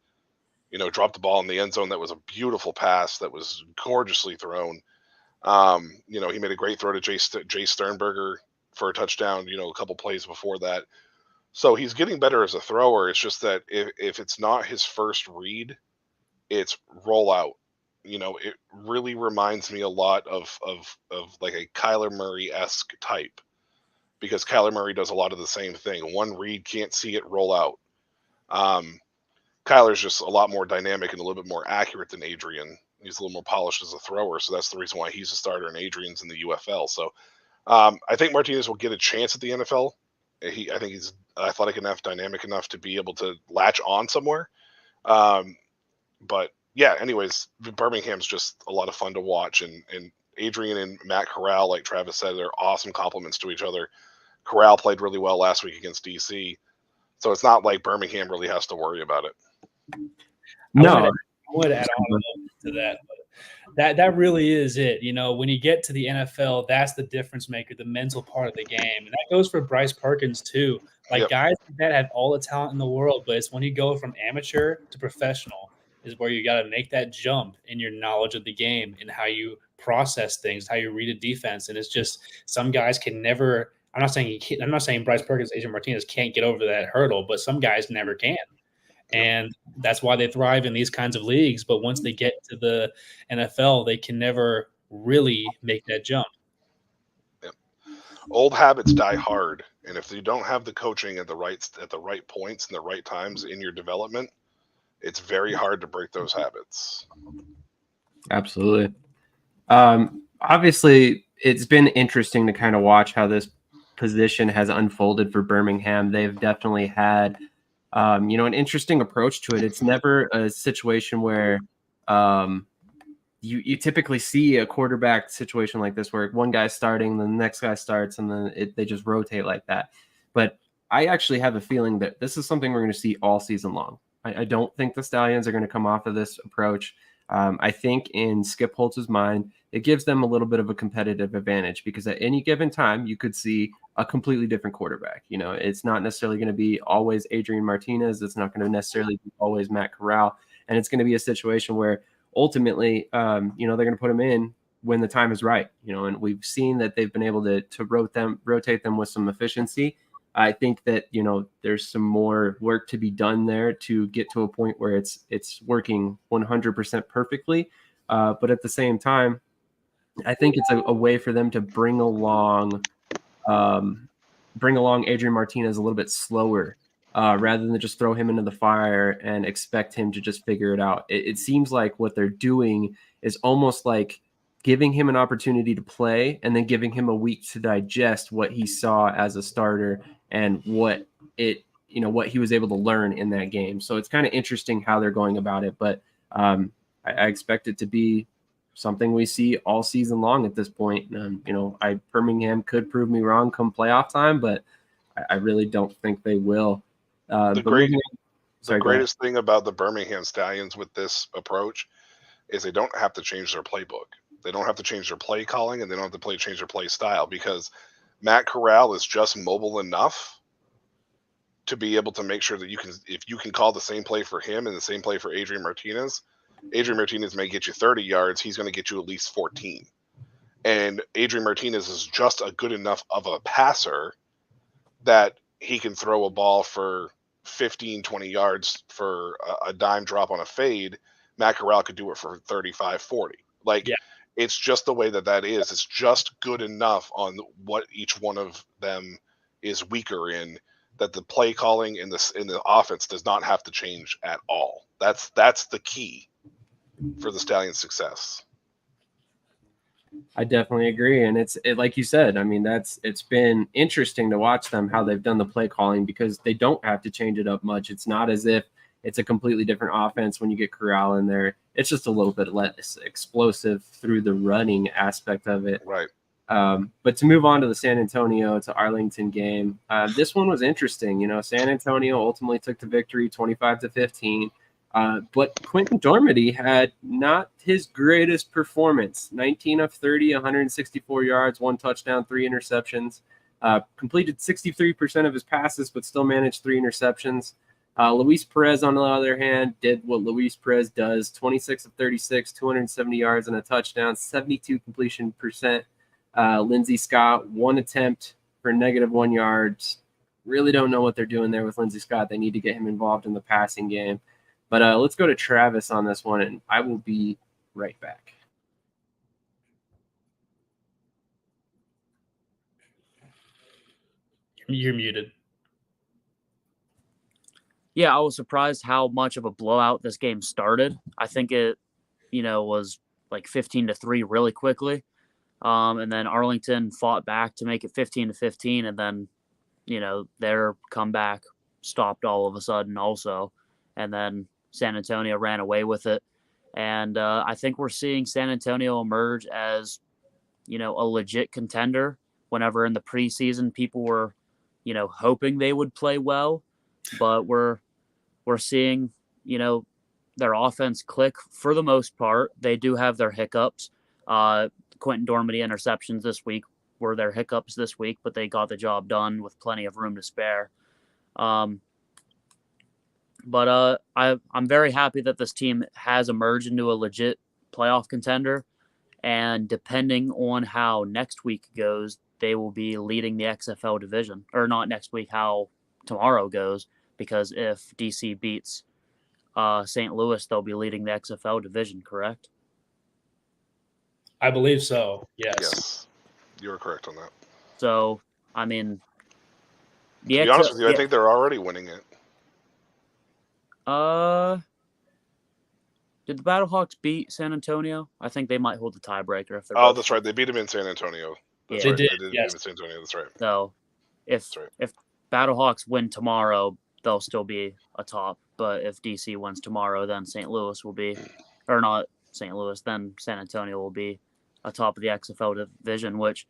dropped the ball in the end zone. That was a beautiful pass that was gorgeously thrown. He made a great throw to Jay Sternberger for a touchdown, a couple plays before that. So he's getting better as a thrower. It's just that if it's not his first read, it's rollout. It really reminds me a lot of like a Kyler Murray-esque type, because Kyler Murray does a lot of the same thing. One read, can't see it, roll out. Kyler's just a lot more dynamic and a little bit more accurate than Adrian. He's a little more polished as a thrower, so that's the reason why he's a starter and Adrian's in the UFL. So I think Martinez will get a chance at the NFL. I think he's athletic enough, dynamic enough to be able to latch on somewhere. But yeah, anyways, Birmingham's just a lot of fun to watch, and Adrian and Matt Corral, like Travis said, they're awesome compliments to each other. Corral played really well last week against DC, so it's not like Birmingham really has to worry about it. I would add on to that. But that really is it. When you get to the NFL, that's the difference maker, the mental part of the game. And that goes for Bryce Perkins too. Guys like that have all the talent in the world, but it's when you go from amateur to professional is where you got to make that jump in your knowledge of the game and how you process things, how you read a defense. And it's just some guys can never – I'm not saying Bryce Perkins, Adrian Martinez can't get over that hurdle, but some guys never can. And that's why they thrive in these kinds of leagues. But once they get to the NFL, they can never really make that jump. Yep. Old habits die hard. And if you don't have the coaching at the right points and the right times in your development, it's very hard to break those habits. Absolutely. Obviously, it's been interesting to kind of watch how this position has unfolded for Birmingham. They've definitely had an interesting approach to it. It's never a situation where you typically see a quarterback situation like this where one guy's starting, then the next guy starts, and then they just rotate like that. But I actually have a feeling that this is something we're going to see all season long. I don't think the Stallions are going to come off of this approach. I think in Skip Holtz's mind, it gives them a little bit of a competitive advantage because at any given time, you could see a completely different quarterback. It's not necessarily going to be always Adrian Martinez. It's not going to necessarily be always Matt Corral. And it's going to be a situation where ultimately, they're going to put him in when the time is right, and we've seen that they've been able to rotate them with some efficiency. I think that, there's some more work to be done there to get to a point where it's working 100% perfectly. But at the same time, I think it's a way for them to bring along Adrian Martinez a little bit slower rather than just throw him into the fire and expect him to just figure it out. It seems like what they're doing is almost like giving him an opportunity to play and then giving him a week to digest what he saw as a starter and what he was able to learn in that game. So it's kind of interesting how they're going about it, but I expect it to be something we see all season long at this point. Birmingham could prove me wrong come playoff time, but I really don't think they will. The greatest thing about the Birmingham Stallions with this approach is they don't have to change their playbook. They don't have to change their play calling, and they don't have to change their play style because Matt Corral is just mobile enough to be able to make sure that if you can call the same play for him and the same play for Adrian Martinez may get you 30 yards. He's going to get you at least 14. And Adrian Martinez is just a good enough of a passer that he can throw a ball for 15, 20 yards for a dime drop on a fade. Matt Corral could do it for 35, 40. It's just the way that is. It's just good enough on what each one of them is weaker in that the play calling in the offense does not have to change at all. That's the key for the Stallions' success. I definitely agree. And it's like you said, I mean, it's been interesting to watch them, how they've done the play calling because they don't have to change it up much. It's not as if it's a completely different offense when you get Corral in there. It's just a little bit less explosive through the running aspect of it. Right. But to move on to the San Antonio to Arlington game, this one was interesting. San Antonio ultimately took the victory 25-15. But Quentin Dormady had not his greatest performance. 19 of 30, 164 yards, 1 touchdown, 3 interceptions. Completed 63% of his passes, but still managed 3 interceptions. Luis Perez, on the other hand, did what Luis Perez does: 26 of 36, 270 yards and a touchdown, 72 completion percent. Lindsey Scott, 1 attempt for -1 yards. Really don't know what they're doing there with Lindsey Scott. They need to get him involved in the passing game. But let's go to Travis on this one, and I will be right back. You're muted. Yeah, I was surprised how much of a blowout this game started. I think it, was like 15-3 really quickly. And then Arlington fought back to make it 15-15, and then, their comeback stopped all of a sudden also. And then San Antonio ran away with it. And I think we're seeing San Antonio emerge as, a legit contender. Whenever in the preseason people were, hoping they would play well, but we're seeing, their offense click for the most part. They do have their hiccups. Quentin Dormady interceptions this week were their hiccups this week, but they got the job done with plenty of room to spare. But I'm very happy that this team has emerged into a legit playoff contender. And depending on how next week goes, they will be leading the XFL division. Or not next week, how tomorrow goes. Because if DC beats St. Louis, they'll be leading the XFL division, correct? I believe so, yes. Yes, you're correct on that. So, I mean... To be honest with you, I think they're already winning it. Did the Battlehawks beat San Antonio? I think they might hold the tiebreaker if they're. Oh, that's right. They beat them in San Antonio. That's right. They did. They did Yes. beat them in San Antonio. That's right. So, if Battlehawks win tomorrow, they'll still be atop. But if DC wins tomorrow, then St. Louis will be, or not St. Louis, then San Antonio will be atop of the XFL division. Which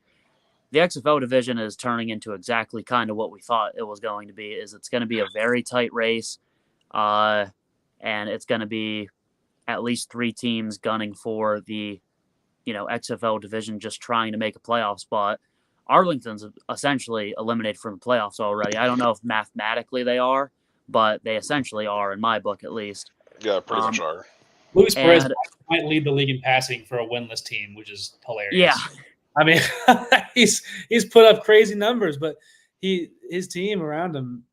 the XFL division is turning into exactly kind of what we thought it was going to be. It's going to be a very tight race, and it's going to be at least 3 teams gunning for the, XFL division, just trying to make a playoff spot. Arlington's essentially eliminated from the playoffs already. I don't know if mathematically they are, but they essentially are, in my book at least. Yeah, pretty much are. Luis Perez might lead the league in passing for a winless team, which is hilarious. Yeah. I mean, he's put up crazy numbers, but his team around him,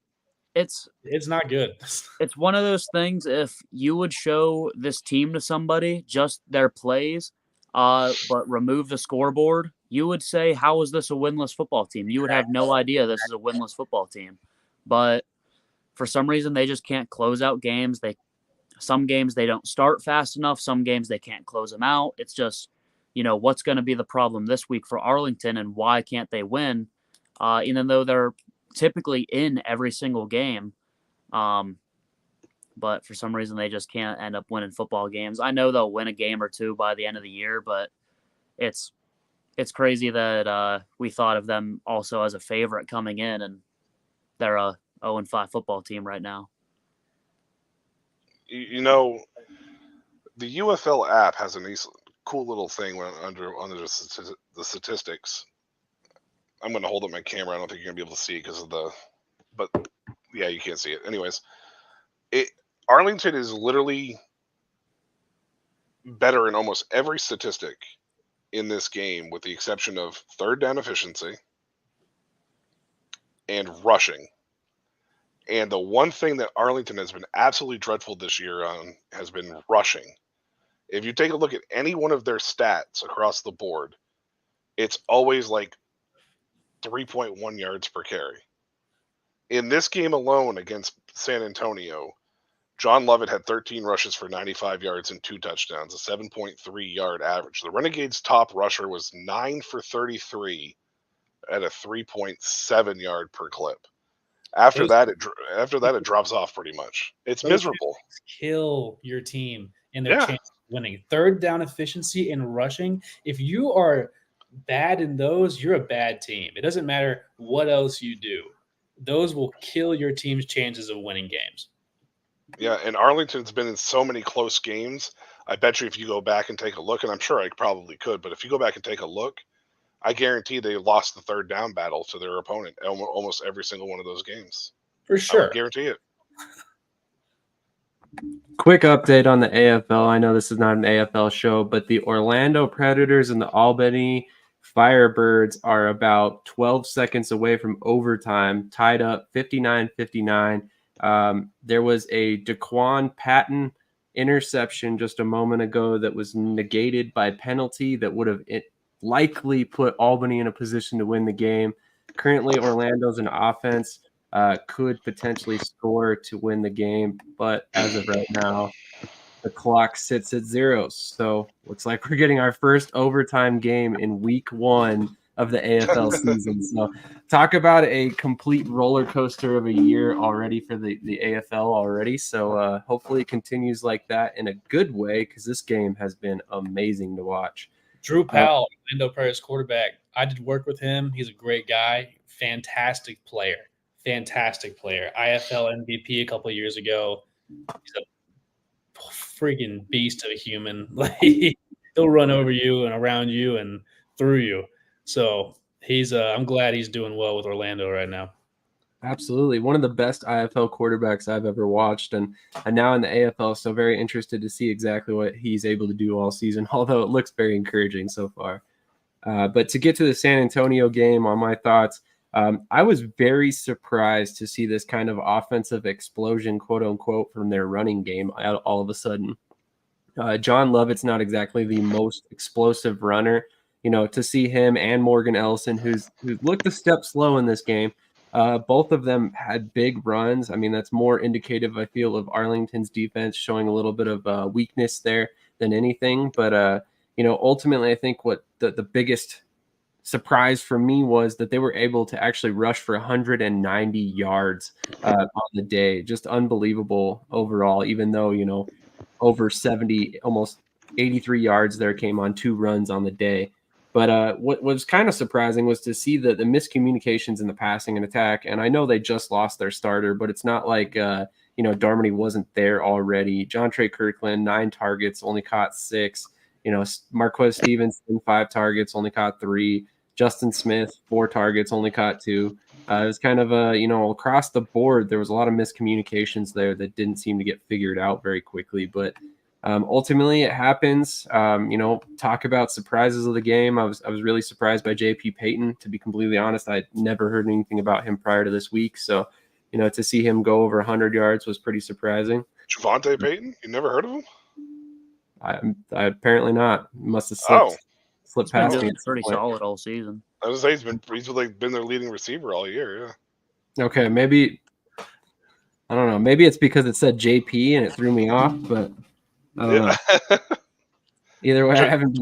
it's not good. It's one of those things, if you would show this team to somebody, just their plays, but remove the scoreboard, you would say, how is this a winless football team? You would have no idea this is a winless football team. But for some reason, they just can't close out games. Some games they don't start fast enough. Some games they can't close them out. It's just, what's going to be the problem this week for Arlington, and why can't they win? Even though they're typically in every single game. But for some reason, they just can't end up winning football games. I know they'll win a game or two by the end of the year, but it's crazy that we thought of them also as a favorite coming in, and they're a 0-5 football team right now. The UFL app has a nice, cool little thing under the statistics. I'm going to hold up my camera. I don't think you're going to be able to see it because of but yeah, you can't see it. Anyways, Arlington is literally better in almost every statistic in this game, with the exception of third down efficiency and rushing. And the one thing that Arlington has been absolutely dreadful this year on has been rushing. If you take a look at any one of their stats across the board, it's always like 3.1 yards per carry. In this game alone against San Antonio, John Lovett had 13 rushes for 95 yards and 2 touchdowns, a 7.3 yard average. The Renegades' top rusher was 9 for 33 at a 3.7 yard per clip. After that, it drops off pretty much. It's miserable. Kill your team in their chance of winning. Third down efficiency and rushing. If you are bad in those, you're a bad team. It doesn't matter what else you do. Those will kill your team's chances of winning games. Yeah, and Arlington's been in so many close games. I bet you if you go back and take a look, and I'm sure I probably could, but if you go back and take a look, I guarantee they lost the third down battle to their opponent almost every single one of those games. For I sure. would guarantee it. Quick update on the AFL. I know this is not an AFL show, but the Orlando Predators and the Albany Firebirds are about 12 seconds away from overtime, tied up 59-59. There was a Daquan Patton interception just a moment ago that was negated by penalty that would have likely put Albany in a position to win the game. Currently, Orlando's an offense. Could potentially score to win the game, but as of right now, the clock sits at 0. So looks like we're getting our first overtime game in week 1 of the AFL season. So talk about a complete roller coaster of a year already for the AFL already. So hopefully it continues like that in a good way, because this game has been amazing to watch. Drew Powell, Orlando Pirates quarterback. I did work with him. He's a great guy. Fantastic player. IFL MVP a couple of years ago. He's a freaking beast of a human. Like, he'll run over you and around you and through you. So he's I'm glad he's doing well with Orlando right now. Absolutely. One of the best IFL quarterbacks I've ever watched, and now in the AFL, so very interested to see exactly what he's able to do all season, although it looks very encouraging so far. But to get to the San Antonio game, on my thoughts, I was very surprised to see this kind of offensive explosion, quote unquote, from their running game all of a sudden. John Lovett's not exactly the most explosive runner. To see him and Morgan Ellison, who's looked a step slow in this game, both of them had big runs. I mean, that's more indicative, I feel, of Arlington's defense showing a little bit of weakness there than anything. But, ultimately, I think what the biggest surprise for me was that they were able to actually rush for 190 yards on the day. Just unbelievable overall, even though, over 70, almost 83 yards there came on 2 runs on the day. But what was kind of surprising was to see the miscommunications in the passing and attack. And I know they just lost their starter, but it's not like, Darmody wasn't there already. John Trey Kirkland, 9 targets, only caught 6. Marquez Stevenson, 5 targets, only caught 3. Justin Smith, 4 targets, only caught 2. It was kind of across the board, there was a lot of miscommunications there that didn't seem to get figured out very quickly. But ultimately, it happens. Talk about surprises of the game. I was really surprised by J.P. Payton. To be completely honest, I'd never heard anything about him prior to this week. So, to see him go over 100 yards was pretty surprising. Javonte Payton? You never heard of him? I apparently not. Must have slipped past me. It's pretty solid all season. I was gonna say he's been their leading receiver all year. Yeah. Okay, maybe I don't know. Maybe it's because it said JP and it threw me off. But I don't know. Either way, I haven't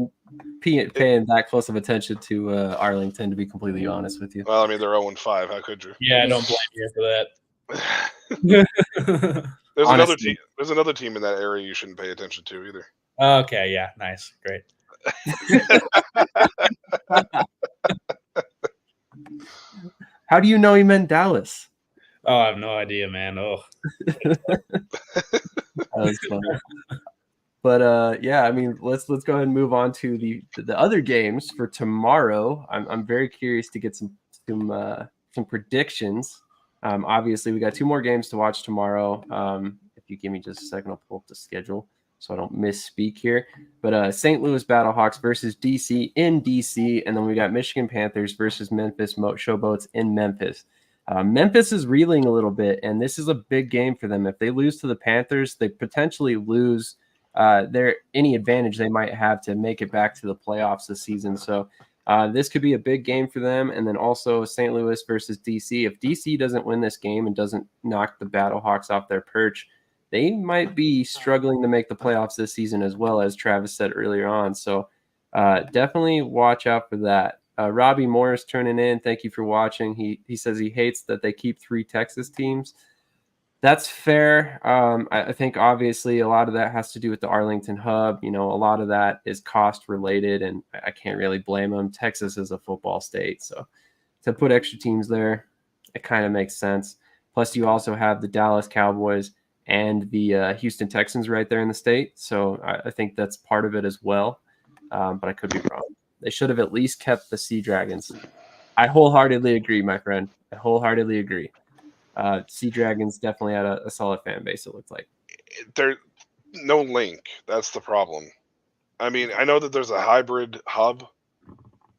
been paying that close of attention to Arlington, to be completely honest with you. Well, I mean, they're 0-5. How could you? Yeah, I don't blame you for that. There's another team in that area you shouldn't pay attention to either. Okay, yeah, nice, great. How do you know he meant Dallas? Oh, I have no idea, man. Oh, that was funny. But yeah, I mean, let's go ahead and move on to the other games for tomorrow. I'm very curious to get some predictions. Obviously, we got 2 more games to watch tomorrow. If you give me just a second, I'll pull up the schedule so I don't misspeak here. But St. Louis Battlehawks versus DC in DC, and then we got Michigan Panthers versus Memphis Showboats in Memphis. Memphis is reeling a little bit, and this is a big game for them. If they lose to the Panthers, they potentially lose any advantage they might have to make it back to the playoffs this season. So this could be a big game for them. And then also St. Louis versus DC. If DC doesn't win this game and doesn't knock the Battlehawks off their perch, they might be struggling to make the playoffs this season as well, as Travis said earlier on. So definitely watch out for that. Robbie Morris turning in. Thank you for watching. He says he hates that they keep 3 Texas teams. That's fair. I think obviously a lot of that has to do with the Arlington hub. A lot of that is cost related, and I can't really blame them. Texas is a football state, so to put extra teams there, it kind of makes sense. Plus, you also have the Dallas Cowboys and the Houston Texans right there in the state, so I think that's part of it as well. But I could be wrong. They should have at least kept the Sea Dragons. I wholeheartedly agree, my friend. I wholeheartedly agree. Sea Dragons definitely had a solid fan base, it looked like. There's no link. That's the problem. I mean, I know that there's a hybrid hub,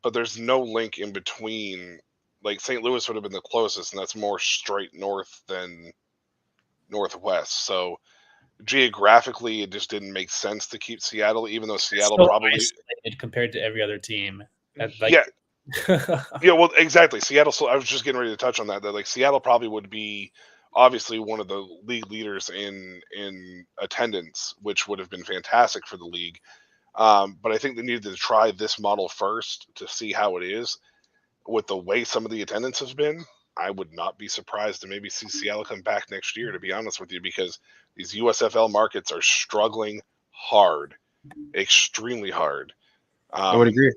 but there's no link in between. Like St. Louis would have been the closest, and that's more straight north than northwest. So geographically, it just didn't make sense to keep Seattle, even though Seattle so probably isolated compared to every other team. yeah. Yeah, well, exactly. Seattle. So I was just getting ready to touch on that. That like Seattle probably would be obviously one of the league leaders in attendance, which would have been fantastic for the league. But I think they needed to try this model first to see how it is. With the way some of the attendance has been, I would not be surprised to maybe see Seattle come back next year, to be honest with you, because these USFL markets are struggling hard, extremely hard. I would agree.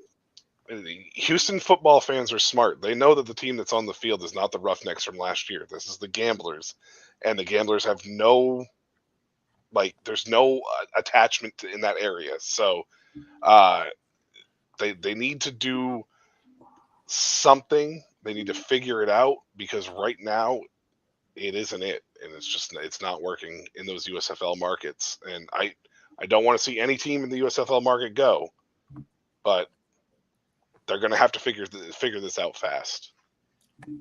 Houston football fans are smart. They know that the team that's on the field is not the Roughnecks from last year. This is the Gamblers, and the Gamblers have no, there's no attachment in that area. So they need to do something. They need to figure it out, because right now it isn't it, and it's not working in those USFL markets. And I don't want to see any team in the USFL market go, but they're going to have to figure this out fast.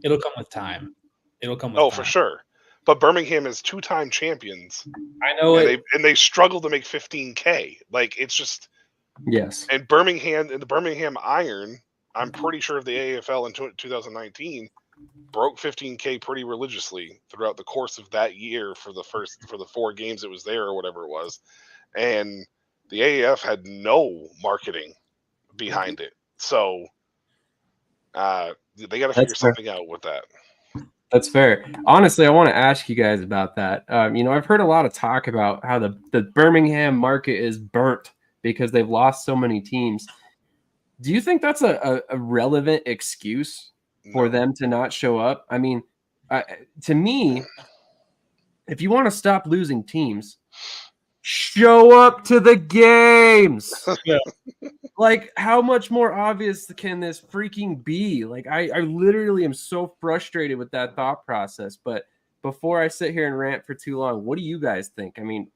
It'll come with time. Time. For sure. But Birmingham is 2-time champions. I know and they struggle to make $15K. Like, it's just yes. And the Birmingham Iron, I'm pretty sure of the AFL in 2019 broke $15K pretty religiously throughout the course of that year for the 4 games it was there or whatever it was. And the AAF had no marketing behind it. So they got to figure something out with that. That's fair. Honestly, I want to ask you guys about that. I've heard a lot of talk about how the Birmingham market is burnt because they've lost so many teams. Do you think that's a relevant excuse for them to not show up? I mean, to me, if you want to stop losing teams, show up to the games. Yeah. Like, how much more obvious can this freaking be? Like, I literally am so frustrated with that thought process. But before I sit here and rant for too long, what do you guys think? I mean,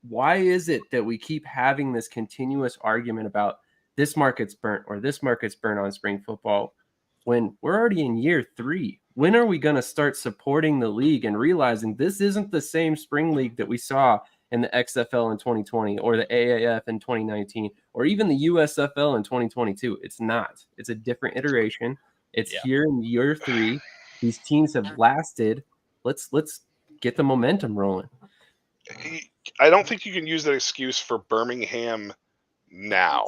why is it that we keep having this continuous argument about this market's burnt or this market's burnt on spring football when we're already in year 3? When are we going to start supporting the league and realizing this isn't the same spring league that we saw in the XFL in 2020 or the AAF in 2019 or even the USFL in 2022? It's not. It's a different iteration. It's here in year 3. These teams have lasted. Let's get the momentum rolling. I don't think you can use that excuse for Birmingham now,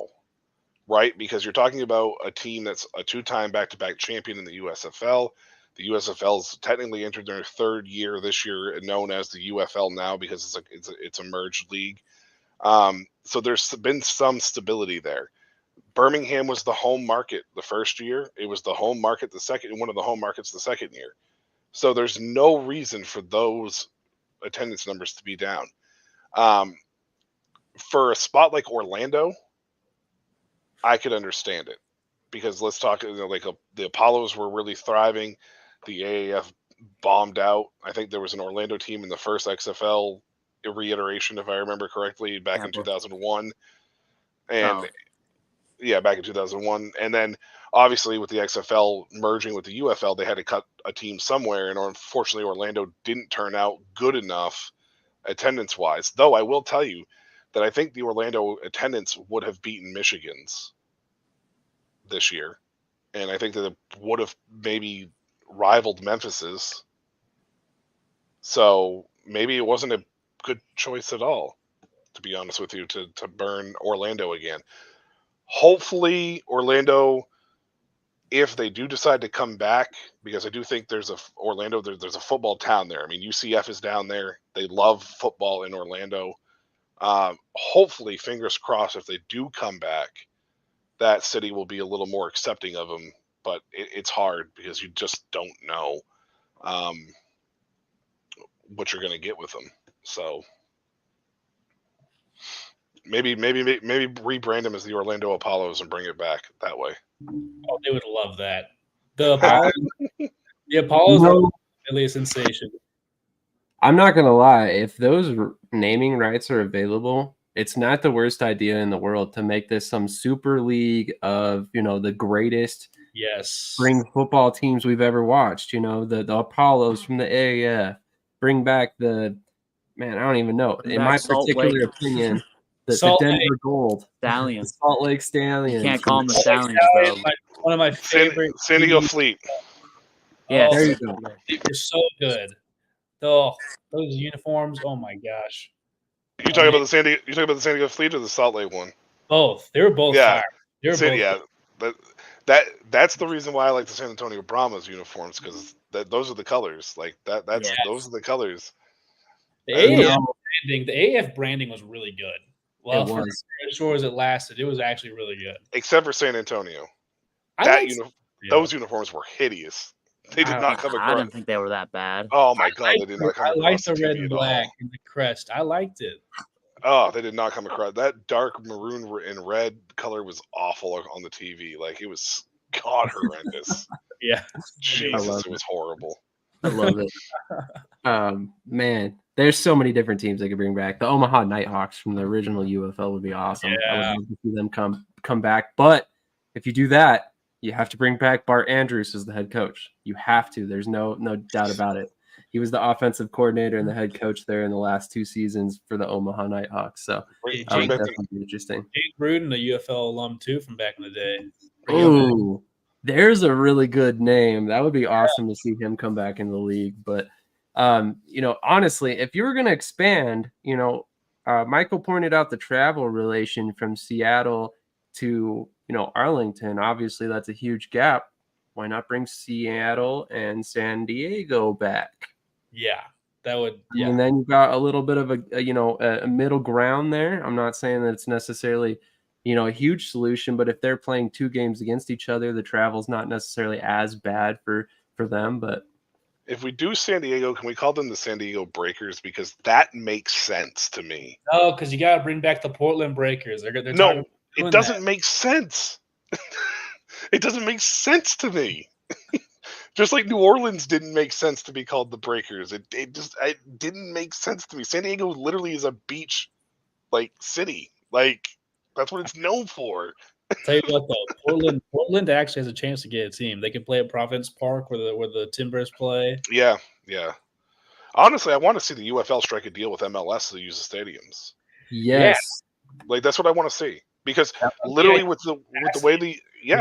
right? Because you're talking about a team that's a 2-time back-to-back champion in the USFL. The USFL's technically entered their 3rd year this year, known as the UFL now because it's a merged league. So there's been some stability there. Birmingham was the home market the first year. It was the home market one of the home markets the second year. So there's no reason for those attendance numbers to be down. For a spot like Orlando, I could understand it, because let's talk, the Apollos were really thriving. The AAF bombed out. I think there was an Orlando team in the first XFL reiteration, if I remember correctly, back in 2001. And back in 2001. And then obviously with the XFL merging with the UFL, they had to cut a team somewhere. And unfortunately, Orlando didn't turn out good enough attendance wise. Though I will tell you that I think the Orlando attendance would have beaten Michigan's this year. And I think that it would have maybe rivaled Memphis's. So maybe it wasn't a good choice at all, to be honest with you, to burn Orlando again. Hopefully Orlando, if they do decide to come back, because I do think there's a football town there. I mean, UCF is down there. They love football in Orlando. Hopefully, fingers crossed, if they do come back, that city will be a little more accepting of them. But it's hard because you just don't know what you're going to get with them. So Maybe rebrand them as the Orlando Apollos and bring it back that way. Oh, they would love that. The Apollos are really a sensation. I'm not gonna lie. If those naming rights are available, it's not the worst idea in the world to make this some super league of the greatest spring football teams we've ever watched. The Apollos from the AAF. Bring back I don't even know. In my particular opinion, the Denver Gold Stallions. The Salt Lake Stallions. You can't call them the Stallions, though. One of my favorite. San Diego Fleet. Yes. There you go. They're so good. Oh, those uniforms. Oh my gosh. You talking about the San Diego Fleet or the Salt Lake one? Both. They were both fire. They were both. Yeah. That's the reason why I like the San Antonio Brahmas uniforms, because those are the colors. Like that. Those are the colors. The AF branding was really good. Well, it was. For as short as it lasted, it was actually really good. Except for San Antonio. Those uniforms were hideous. They did not come across. I didn't think they were that bad. Oh my god, they did not come across. I liked the red and black and the crest. I liked it. Oh, they did not come across. That dark maroon and red color was awful on the TV. Like, it was horrendous. Yeah. Jesus, it was horrible. I love it. Man, there's so many different teams they could bring back. The Omaha Nighthawks from the original UFL would be awesome. Yeah. I would love to see them come back. But if you do that, you have to bring back Bart Andrews as the head coach. You have to. There's no doubt about it. He was the offensive coordinator and the head coach there in the last 2 seasons for the Omaha Nighthawks. So that would be interesting. Jake Gruden, a UFL alum too from back in the day. Ooh, there's a really good name. That would be awesome to see him come back in the league. But honestly, if you were going to expand, Michael pointed out the travel relation from Seattle to Arlington. Obviously, that's a huge gap. Why not bring Seattle and San Diego back? Yeah, that would. Yeah. And then you've got a little bit of a middle ground there. I'm not saying that it's necessarily, a huge solution, but if they're playing 2 games against each other, the travel's not necessarily as bad for them. But if we do San Diego, can we call them the San Diego Breakers? Because that makes sense to me. No, because you got to bring back the Portland Breakers. They're no, it doesn't make sense. It doesn't make sense to me. Just like New Orleans didn't make sense to be called the Breakers. It didn't make sense to me. San Diego literally is a beach city. Like, that's what it's known for. Tell you what though, Portland actually has a chance to get a team. They can play at Providence Park where the Timbers play. Yeah. Honestly, I want to see the UFL strike a deal with MLS to use the stadiums. Yes. Yeah. Like, that's what I want to see. Because literally with the way you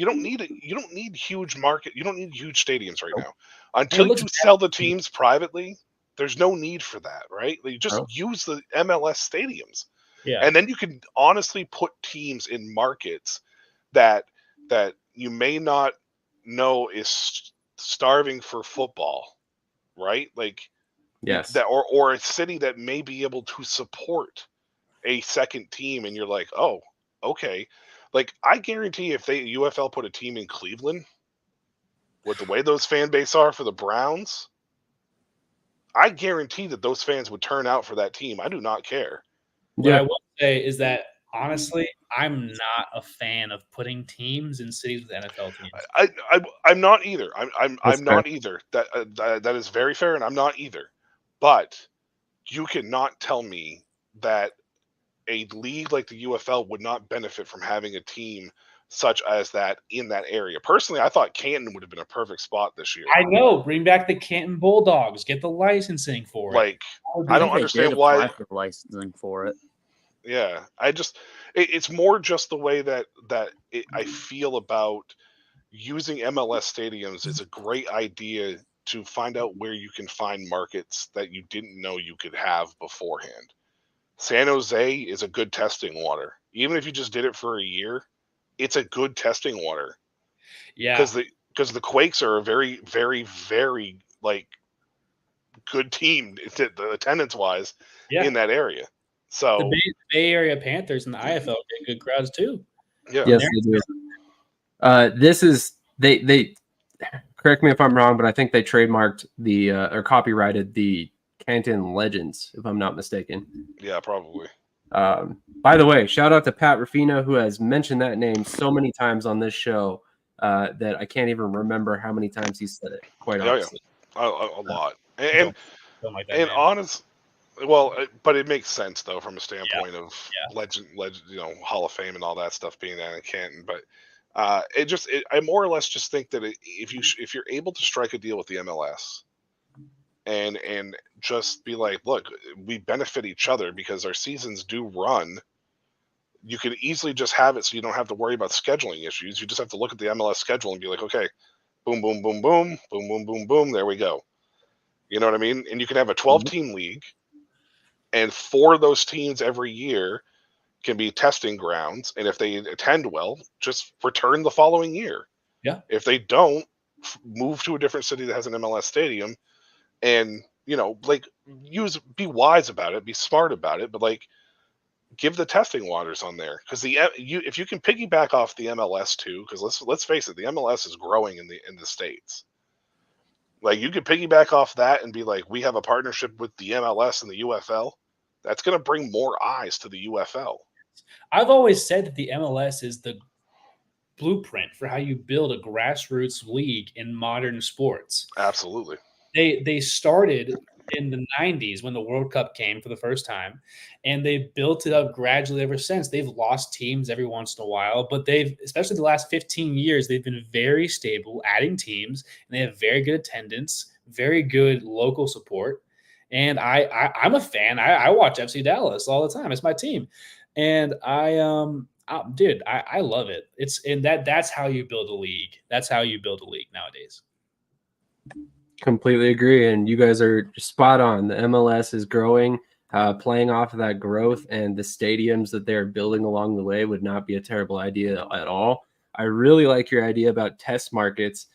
don't need huge market. You don't need huge stadiums right now. Until you sell the teams privately, there's no need for that, right? You just use the MLS stadiums. Yeah. And then you can honestly put teams in markets that you may not know is starving for football, right? Like, yes. That or a city that may be able to support a second team, and you're like, oh, okay. Like, I guarantee if UFL put a team in Cleveland, with the way those fan base are for the Browns, I guarantee that those fans would turn out for that team. I do not care. What I will say is that, honestly, I'm not a fan of putting teams in cities with NFL teams. I'm not either. I'm not either. That is very fair, and I'm not either. But you cannot tell me that a league like the UFL would not benefit from having a team such as that in that area. Personally, I thought Canton would have been a perfect spot this year. I know. Bring back the Canton Bulldogs. Get the licensing for it. Like, I don't understand why the licensing for it. Yeah, it's more just the way that I feel about using MLS stadiums is a great idea to find out where you can find markets that you didn't know you could have beforehand. San Jose is a good testing water. Even if you just did it for a year, it's a good testing water. Yeah. Because the Quakes are a very, very, very good team, the attendance wise, in that area. So the Bay Area Panthers and the IFL get good crowds too. Yeah. Yes, they do. This is they correct me if I'm wrong, but I think they trademarked or copyrighted the Canton Legends, if I'm not mistaken. Yeah, probably. By the way, shout out to Pat Ruffino, who has mentioned that name so many times on this show that I can't even remember how many times he said it, quite honestly. A lot. Don't like that And man. honest, well, but it makes sense though from a standpoint of yeah. legend, Hall of Fame and all that stuff being down in Canton. But I more or less just think that if you're able to strike a deal with the MLS and just be like, look, we benefit each other because our seasons do run. You could easily just have it so you don't have to worry about scheduling issues. You just have to look at the MLS schedule and be like, okay, boom, boom, boom, boom, boom, boom, boom, boom. There we go. You know what I mean? And you can have a 12-team league, and 4 of those teams every year can be testing grounds. And if they attend well, just return the following year. Yeah. If they don't, move to a different city that has an MLS stadium, and be wise about it, be smart about it, but give the testing waters on there, because if you can piggyback off the MLS too, because let's face it, the MLS is growing in the States. Like, you could piggyback off that and be like, we have a partnership with the MLS and the UFL. That's going to bring more eyes to the UFL. I've always said that the MLS is the blueprint for how you build a grassroots league in modern sports. Absolutely. They started in the 90s when the World Cup came for the first time, and they built it up gradually ever since. They've lost teams every once in a while, but especially the last 15 years, they've been very stable, adding teams, and they have very good attendance, very good local support. And I'm a fan. I watch FC Dallas all the time. It's my team. And I love it. That's how you build a league. That's how you build a league nowadays. Completely agree, and you guys are spot on. The MLS is growing, playing off of that growth, and the stadiums that they're building along the way would not be a terrible idea at all. I really like your idea about test markets.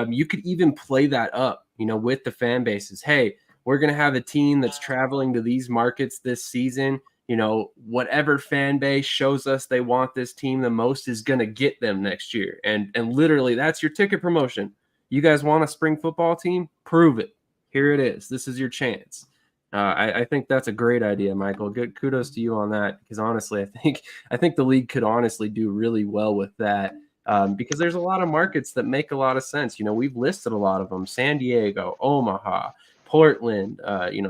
You could even play that up, with the fan bases. Hey, we're going to have a team that's traveling to these markets this season. Whatever fan base shows us they want this team the most is going to get them next year. And literally, that's your ticket promotion. You guys want a spring football team? Prove it. Here it is. This is your chance. I think that's a great idea, Michael. Good kudos to you on that, because honestly, I think the league could honestly do really well with that, because there's a lot of markets that make a lot of sense. We've listed a lot of them: San Diego, Omaha, Portland,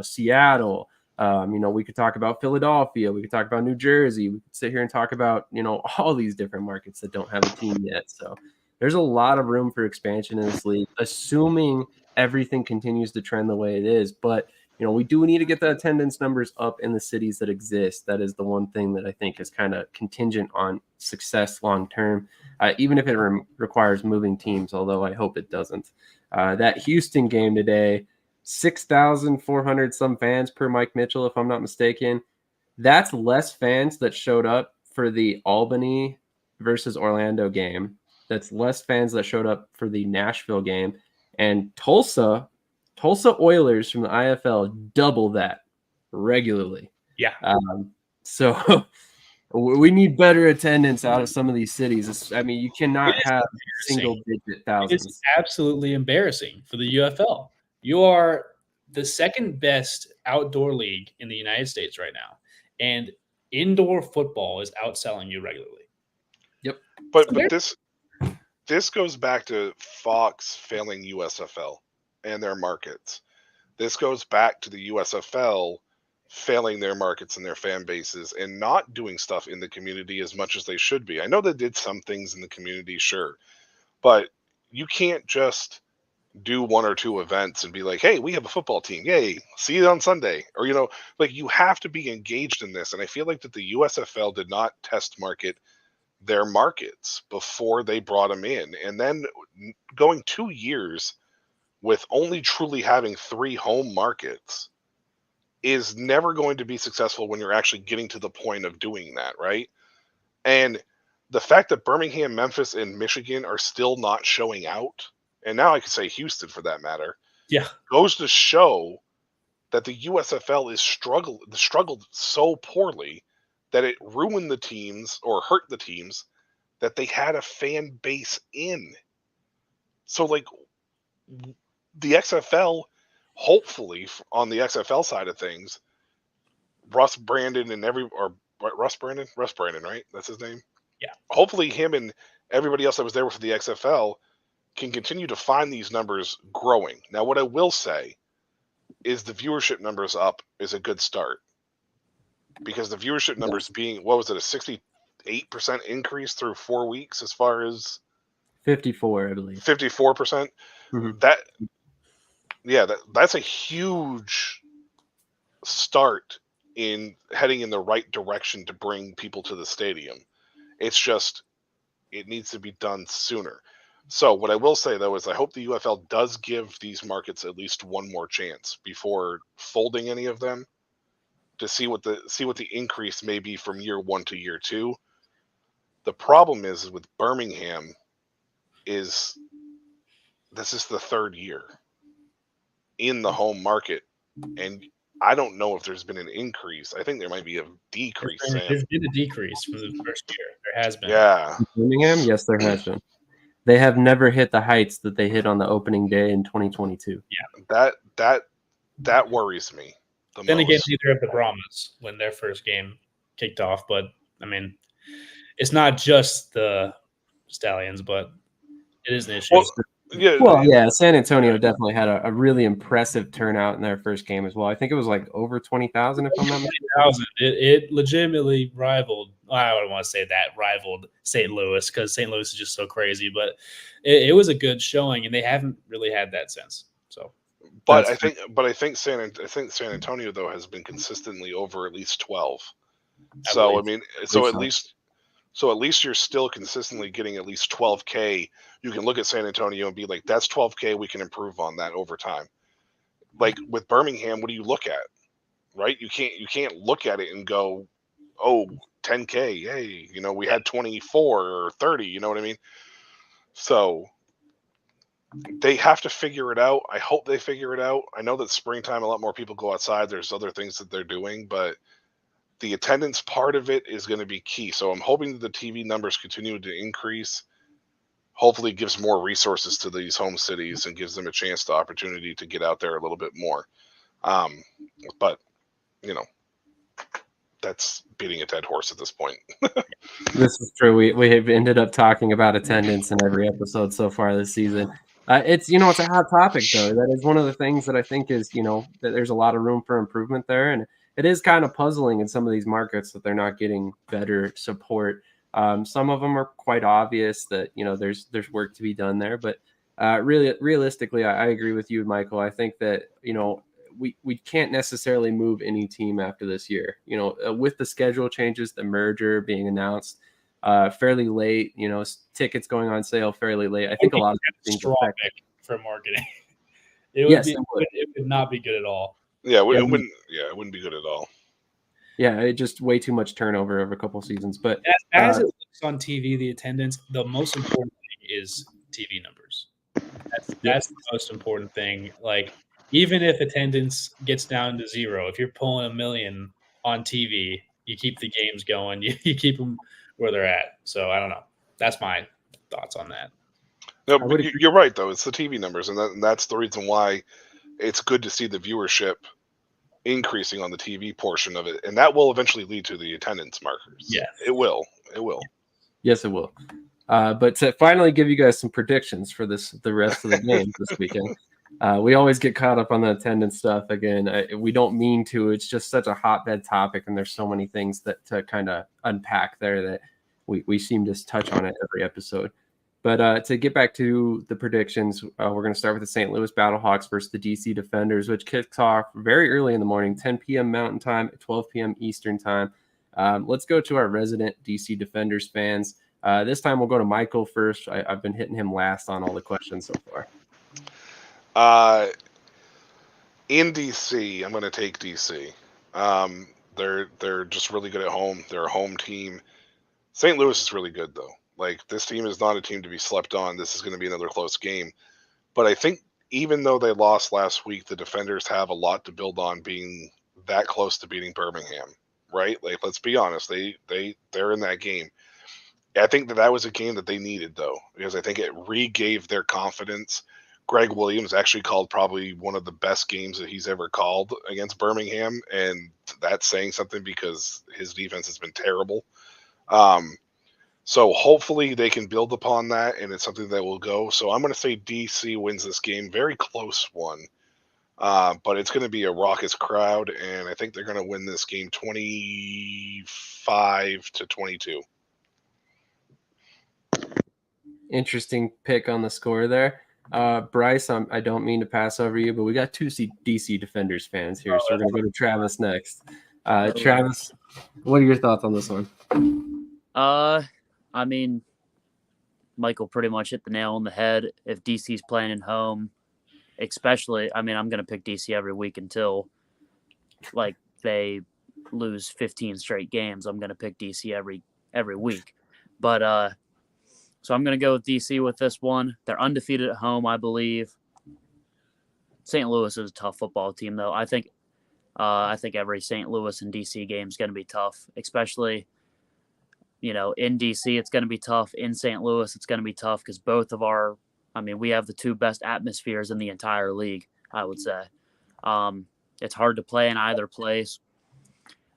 Seattle. We could talk about Philadelphia. We could talk about New Jersey. We could sit here and talk about, all these different markets that don't have a team yet. So there's a lot of room for expansion in this league, assuming everything continues to trend the way it is. But, we do need to get the attendance numbers up in the cities that exist. That is the one thing that I think is kind of contingent on success long term, even if it requires moving teams, although I hope it doesn't. That Houston game today, 6,400 some fans per Mike Mitchell, if I'm not mistaken. That's less fans that showed up for the Albany versus Orlando game. That's less fans that showed up for the Nashville game. And Tulsa Oilers from the IFL double that regularly. Yeah. So we need better attendance out of some of these cities. I mean, you cannot have single-digit thousands. It's absolutely embarrassing for the UFL. You are the second best outdoor league in the United States right now, and indoor football is outselling you regularly. Yep. But this goes back to Fox failing USFL and their markets. This goes back to the USFL failing their markets and their fan bases and not doing stuff in the community as much as they should be. I know they did some things in the community, sure, but you can't just do 1 or 2 events and be like, hey, we have a football team. Yay. See you on Sunday. Or, you have to be engaged in this. And I feel like that the USFL did not test market their markets before they brought them in. And then going 2 years with only truly having 3 home markets is never going to be successful when you're actually getting to the point of doing that, right? And the fact that Birmingham, Memphis, and Michigan are still not showing out, and now I could say Houston for that matter, goes to show that the USFL is struggled so poorly that it ruined the teams or hurt the teams that they had a fan base in. So, the XFL, hopefully on the XFL side of things, Russ Brandon and Russ Brandon, right? That's his name. Yeah. Hopefully, him and everybody else that was there for the XFL can continue to find these numbers growing. Now, what I will say is the viewership numbers up is a good start, because the viewership numbers being, what was it, a 68% increase through 4 weeks as far as 54, I believe. 54%. Mhm. That's a huge start in heading in the right direction to bring people to the stadium. It's just, it needs to be done sooner. So what I will say, though, is I hope the UFL does give these markets at least one more chance before folding any of them, to see what the increase may be from year 1 to year 2. The problem is with Birmingham is this is the 3rd year in the home market, and I don't know if there's been an increase. I think there might be a decrease, Sam. There's been a decrease from the first year. There has been. Yeah. Birmingham, yes, there has been. They have never hit the heights that they hit on the opening day in 2022. Yeah. That worries me. Then again, neither of the Brahmas when their first game kicked off. But, I mean, it's not just the Stallions, but it is an issue. Well, San Antonio definitely had a really impressive turnout in their first game as well. I think it was like over 20,000, if I'm not mistaken. It legitimately rivaled. I don't want to say that rivaled St. Louis, because St. Louis is just so crazy. But it was a good showing, and they haven't really had that since. So, but I think San Antonio, though, has been consistently over at least 12. So I mean, so at least you're still consistently getting at least 12K. You can look at San Antonio and be like, that's 12K. We can improve on that over time. Like with Birmingham, what do you look at? Right? You can't look at it and go, oh, 10K. Hey, we had 24 or 30. You know what I mean? So they have to figure it out. I hope they figure it out. I know that springtime, a lot more people go outside. There's other things that they're doing, but the attendance part of it is going to be key. So I'm hoping that the TV numbers continue to increase. Hopefully it gives more resources to these home cities and gives them a chance, the opportunity to get out there a little bit more. But, that's beating a dead horse at this point. This is true. We have ended up talking about attendance in every episode so far this season. It's a hot topic, though. That is one of the things that I think is, that there's a lot of room for improvement there. And it is kind of puzzling in some of these markets that they're not getting better support. Some of them are quite obvious that, there's work to be done there. But really, realistically, I agree with you, Michael. I think that, we can't necessarily move any team after this year. With the schedule changes, the merger being announced fairly late, tickets going on sale fairly late. I think a lot of things for marketing. It would not be good at all. Yeah, it wouldn't be good at all. Yeah, it just way too much turnover over a couple of seasons. But as it looks on TV, the attendance, the most important thing is TV numbers. That's the most important thing. Like, even if attendance gets down to 0, if you're pulling 1 million on TV, you keep the games going. You keep them where they're at. So I don't know. That's my thoughts on that. No, but you're right, though. It's the TV numbers, and that's the reason why it's good to see the viewership increasing on the TV portion of it, and that will eventually lead to the attendance markers. Yeah, it will. Yes, it will. But to finally give you guys some predictions for the rest of the games this weekend. We always get caught up on the attendance stuff again. We don't mean to. It's just such a hotbed topic, and there's so many things that to kind of unpack there that we seem to touch on it every episode. But to get back to the predictions, we're going to start with the St. Louis Battlehawks versus the DC Defenders, which kicks off very early in the morning, 10 p.m. Mountain Time, 12 p.m. Eastern Time. Let's go to our resident DC Defenders fans. This time we'll go to Michael first. I've been hitting him last on all the questions so far. In DC, I'm going to take DC. They're just really good at home. They're a home team. St. Louis is really good, though. Like, this team is not a team to be slept on. This is going to be another close game. But I think even though they lost last week, the Defenders have a lot to build on, being that close to beating Birmingham, right? Like, let's be honest. They're in that game. I think that was a game that they needed, though, because I think it re-gave their confidence Greg Williams actually called probably one of the best games that he's ever called against Birmingham, and that's saying something because his defense has been terrible. So hopefully they can build upon that, and it's something that will go. So I'm going to say DC wins this game. Very close one. But it's going to be a raucous crowd, and I think they're going to win this game 25-22. Interesting pick on the score there. Bryce, I don't mean to pass over you, but we got two DC Defenders fans here, so we're going to go to Travis next. Travis, what are your thoughts on this one? I mean, Michael pretty much hit the nail on the head. If DC's playing at home, especially, I mean, I'm going to pick DC every week until, like, they lose 15 straight games. I'm going to pick DC every week. But, so I'm going to go with DC with this one. They're undefeated at home, I believe. St. Louis is a tough football team, though. I think every St. Louis and DC game is going to be tough, especially, in DC it's going to be tough. In St. Louis it's going to be tough because we have the two best atmospheres in the entire league, I would say. It's hard to play in either place.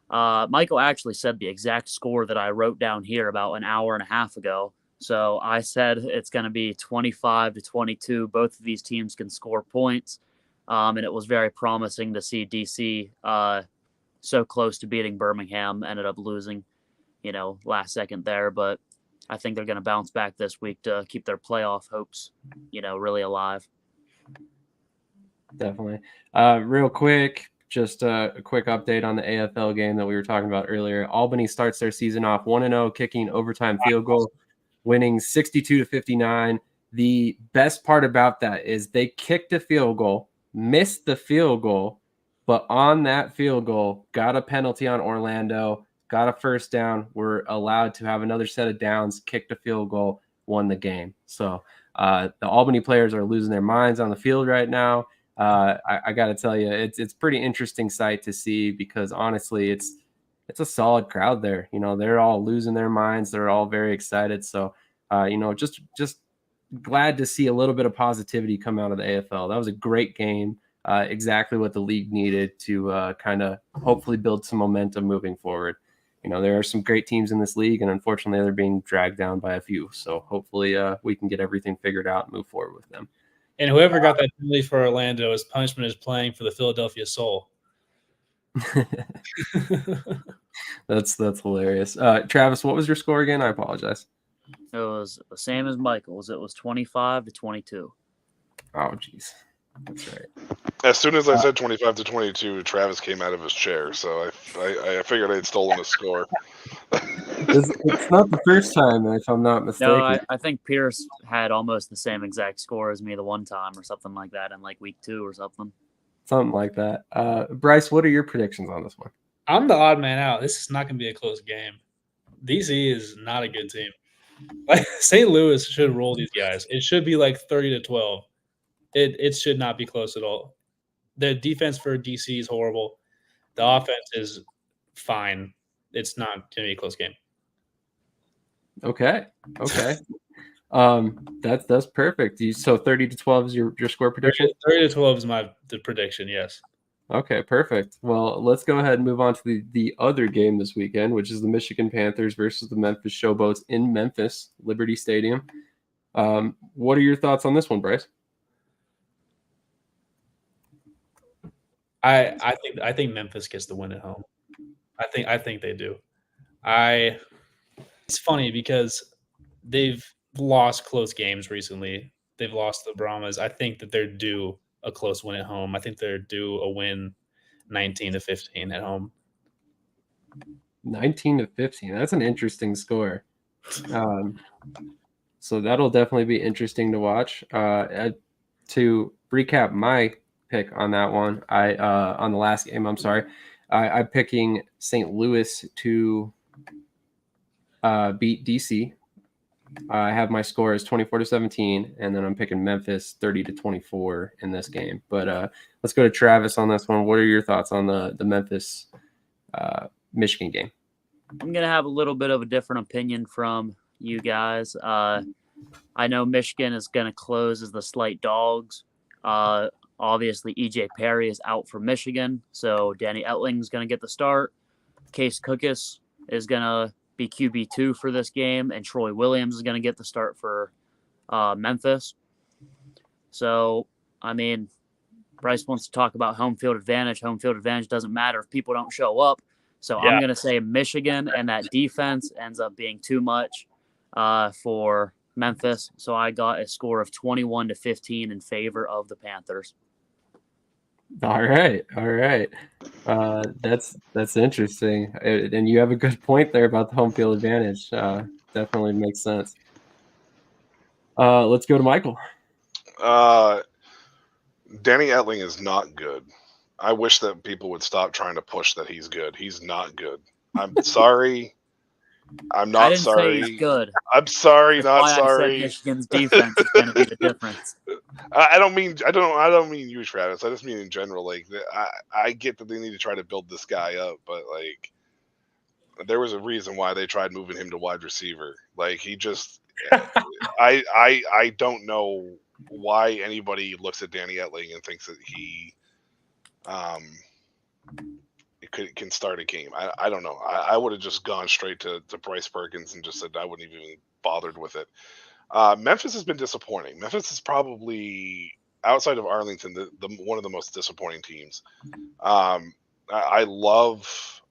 Michael actually said the exact score that I wrote down here about an hour and a half ago. So I said it's going to be 25-22. Both of these teams can score points. And it was very promising to see DC so close to beating Birmingham, ended up losing, last second there. But I think they're going to bounce back this week to keep their playoff hopes, really alive. Definitely. Real quick, just a quick update on the AFL game that we were talking about earlier. Albany starts their season off 1-0, kicking overtime field goal, winning 62-59. The best part about that is they kicked a field goal, missed the field goal, but on that field goal, got a penalty on Orlando, got a first down, were allowed to have another set of downs, kicked a field goal, won the game. So the Albany players are losing their minds on the field right now. I got to tell you, it's pretty interesting sight to see because honestly, it's a solid crowd there. They're all losing their minds. They're all very excited. So, just glad to see a little bit of positivity come out of the AFL. That was a great game. Exactly what the league needed to kind of hopefully build some momentum moving forward. There are some great teams in this league, and unfortunately, they're being dragged down by a few. So hopefully, we can get everything figured out and move forward with them. And whoever got that penalty for Orlando, his punishment is playing for the Philadelphia Soul. That's hilarious. Travis, what was your score again? I apologize. It was the same as Michael's. It was 25-22. Oh, geez. That's right. As soon as I said 25-22, Travis came out of his chair, so I figured I'd stolen his score. It's not the first time, if I'm not mistaken. No, I think Pierce had almost the same exact score as me the one time or something like that in like week 2 or something. Something like that. Bryce, what are your predictions on this one? I'm the odd man out. This is not going to be a close game. DC is not a good team. Like St. Louis should roll these guys. It should be like 30-12. It should not be close at all. The defense for DC is horrible. The offense is fine. It's not going to be a close game. Okay. That's perfect. So 30-12 is your score prediction? 30-12 is the prediction, yes. Okay, perfect. Well, let's go ahead and move on to the other game this weekend, which is the Michigan Panthers versus the Memphis Showboats in Memphis, Liberty Stadium. What are your thoughts on this one, Bryce? I think Memphis gets the win at home. I think they do. It's funny because they've lost close games recently. They've lost the Brahmas. I think that they're due a close win at home. I think they're due a win 19-15 at home. 19-15. That's an interesting score. So that'll definitely be interesting to watch. To recap my pick on that one, on the last game, I'm sorry, I'm picking St. Louis to beat DC. I have my score as 24-17, and then I'm picking Memphis 30-24 in this game. But let's go to Travis on this one. What are your thoughts on the Memphis Michigan game? I'm gonna have a little bit of a different opinion from you guys. I know Michigan is going to close as the slight dogs. Obviously, E.J. Perry is out for Michigan, so Danny Etling is going to get the start. Case Cookus is going to be QB2 for this game, and Troy Williams is going to get the start for Memphis. So, I mean, Bryce wants to talk about home field advantage. Home field advantage doesn't matter if people don't show up. So I'm going to say Michigan, and that defense ends up being too much for Memphis. So I got a score of 21-15 in favor of the Panthers. All right. That's interesting, and you have a good point there about the home field advantage. Definitely makes sense. Let's go to Michael. Danny Etling is not good. I wish that people would stop trying to push that he's good. He's not good. I'm sorry. I'm not I didn't sorry. say he's good. I'm sorry, That's not why sorry. I said Michigan's defense is going to be the difference. I don't mean you, Travis. I just mean in general. Like, I get that they need to try to build this guy up, but like, there was a reason why they tried moving him to wide receiver. Like, he just, I don't know why anybody looks at Danny Etling and thinks that he can start a game. I don't know. I would have just gone straight to Bryce Perkins and just said I wouldn't even bothered with it. Memphis has been disappointing. Memphis is probably, outside of Arlington, the one of the most disappointing teams. I love,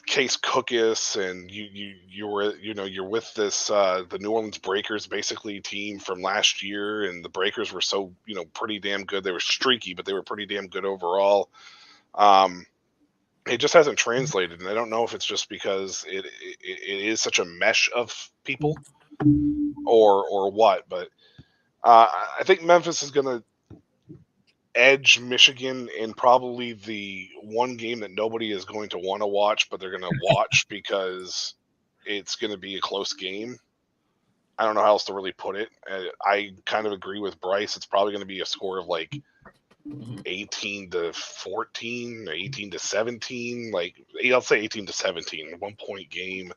Case Cookus, and you're with this the New Orleans Breakers basically team from last year, and the Breakers were so pretty damn good. They were streaky, but they were pretty damn good overall. It just hasn't translated, and I don't know if it's just because it is such a mesh of people or what, but I think Memphis is going to edge Michigan in probably the one game that nobody is going to want to watch, but they're going to watch because it's going to be a close game. I don't know how else to really put it. I kind of agree with Bryce. It's probably going to be a score of like 18-14, 18-17. Like, I'll say 18-17, 1 point game.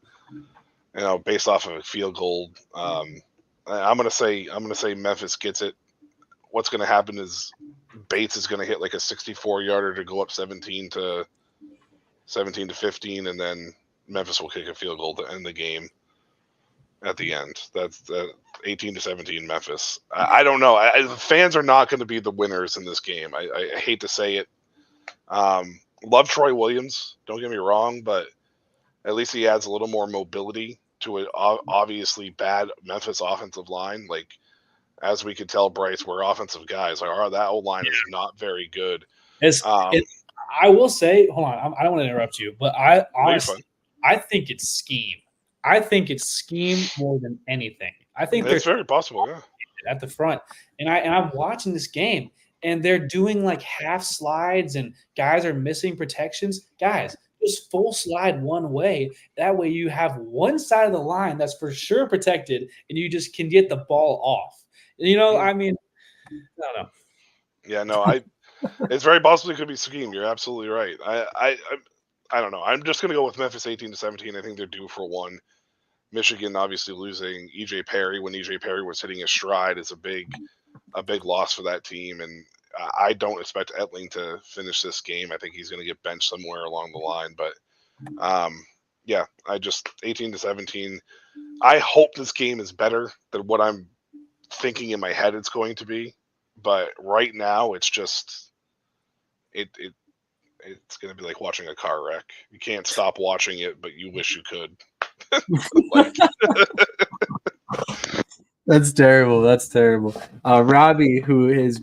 Based off of a field goal. I'm gonna say Memphis gets it. What's going to happen is Bates is going to hit like a 64-yarder to go up 17-15, and then Memphis will kick a field goal to end the game at the end. That's 18-17 Memphis. I don't know. The fans are not going to be the winners in this game. I hate to say it. Love Troy Williams. Don't get me wrong, but at least he adds a little more mobility to an obviously bad Memphis offensive line. Like, as we could tell, Bryce, we're offensive guys. Like, that O-line is not very good. I will say, hold on, I don't want to interrupt you, but I honestly, I think it's scheme. I think it's scheme more than anything. I think it's very possible, yeah. At the front, and I'm watching this game, and they're doing like half slides, and guys are missing protections. Guys, just full slide one way. That way, you have one side of the line that's for sure protected, and you just can get the ball off. I mean, I don't know. Yeah, no, it's very possibly could be scheme. You're absolutely right. I don't know. I'm just going to go with Memphis 18-17. I think they're due for one. Michigan obviously losing E.J. Perry when E.J. Perry was hitting his stride is a big loss for that team, and I don't expect Etling to finish this game. I think he's going to get benched somewhere along the line, but yeah, I just 18-17. I hope this game is better than what I'm thinking in my head it's going to be, but right now it's just it's going to be like watching a car wreck. You can't stop watching it, but you wish you could. That's terrible. Robbie, who is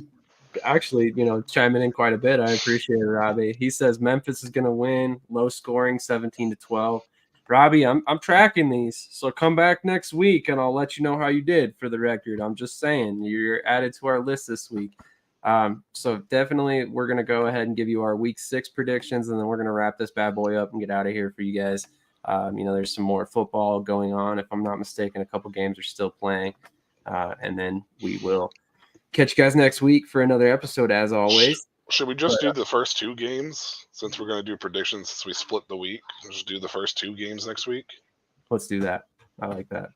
actually chiming in quite a bit, I appreciate it. Robbie, he says Memphis is going to win, low scoring, 17-12. Robbie, I'm tracking these, so come back next week and I'll let you know how you did. For the record, I'm just saying you're added to our list this week. So definitely we're going to go ahead and give you our week 6 predictions, and then we're going to wrap this bad boy up and get out of here for you guys. There's some more football going on. If I'm not mistaken, a couple games are still playing, and then we will catch you guys next week for another episode as always. Should we just do the first 2 games since we're going to do predictions since we split the week? Just do the first 2 games next week. Let's do that. I like that.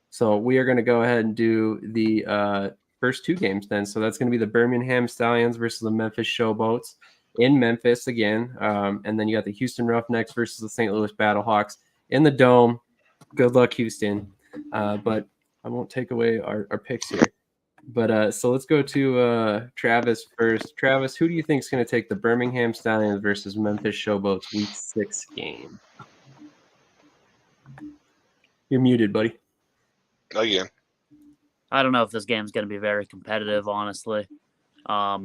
So we are going to go ahead and do the first two games then. So that's going to be the Birmingham Stallions versus the Memphis Showboats in Memphis again. And then you got the Houston Roughnecks versus the St. Louis Battlehawks in the Dome. Good luck, Houston. But I won't take away our picks here. But so let's go to Travis first. Travis, who do you think is going to take the Birmingham Stallions versus Memphis Showboats Week 6 game? You're muted, buddy. Again. I don't know if this game's going to be very competitive, honestly. I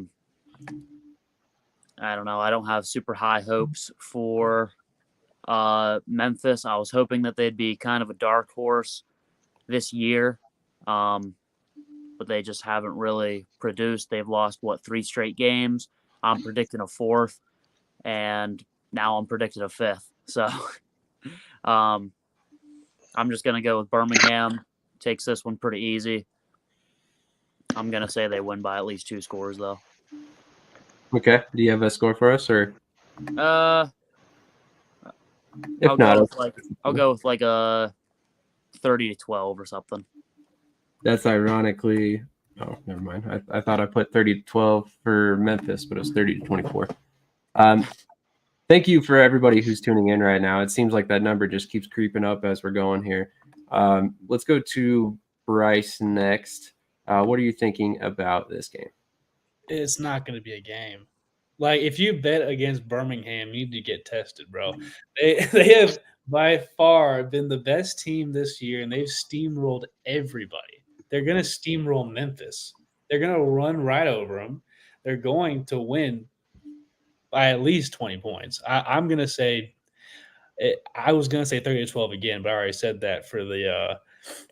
don't know. I don't have super high hopes for Memphis. I was hoping that they'd be kind of a dark horse this year, but they just haven't really produced. They've lost, 3 straight games. I'm predicting a 4th, and now I'm predicting a 5th. So I'm just going to go with Birmingham. Takes this one pretty easy. I'm going to say they win by at least 2 scores, though. Okay. Do you have a score for us, or If if not, I'll go with like a 30-12 or something. that's ironically. Oh, never mind. I thought I put 30-12 for Memphis, but it was 30-24. Thank you for everybody who's tuning in right now. It seems like that number just keeps creeping up as we're going here. Let's go to Bryce next. What are you thinking about this game? It's not going to be a game. Like, if you bet against Birmingham, you need to get tested, bro. They have by far been the best team this year, and they've steamrolled everybody. They're going to steamroll Memphis. They're going to run right over them. They're going to win by at least 20 points. I'm going to say – I was going to say 30-12 again, but I already said that for the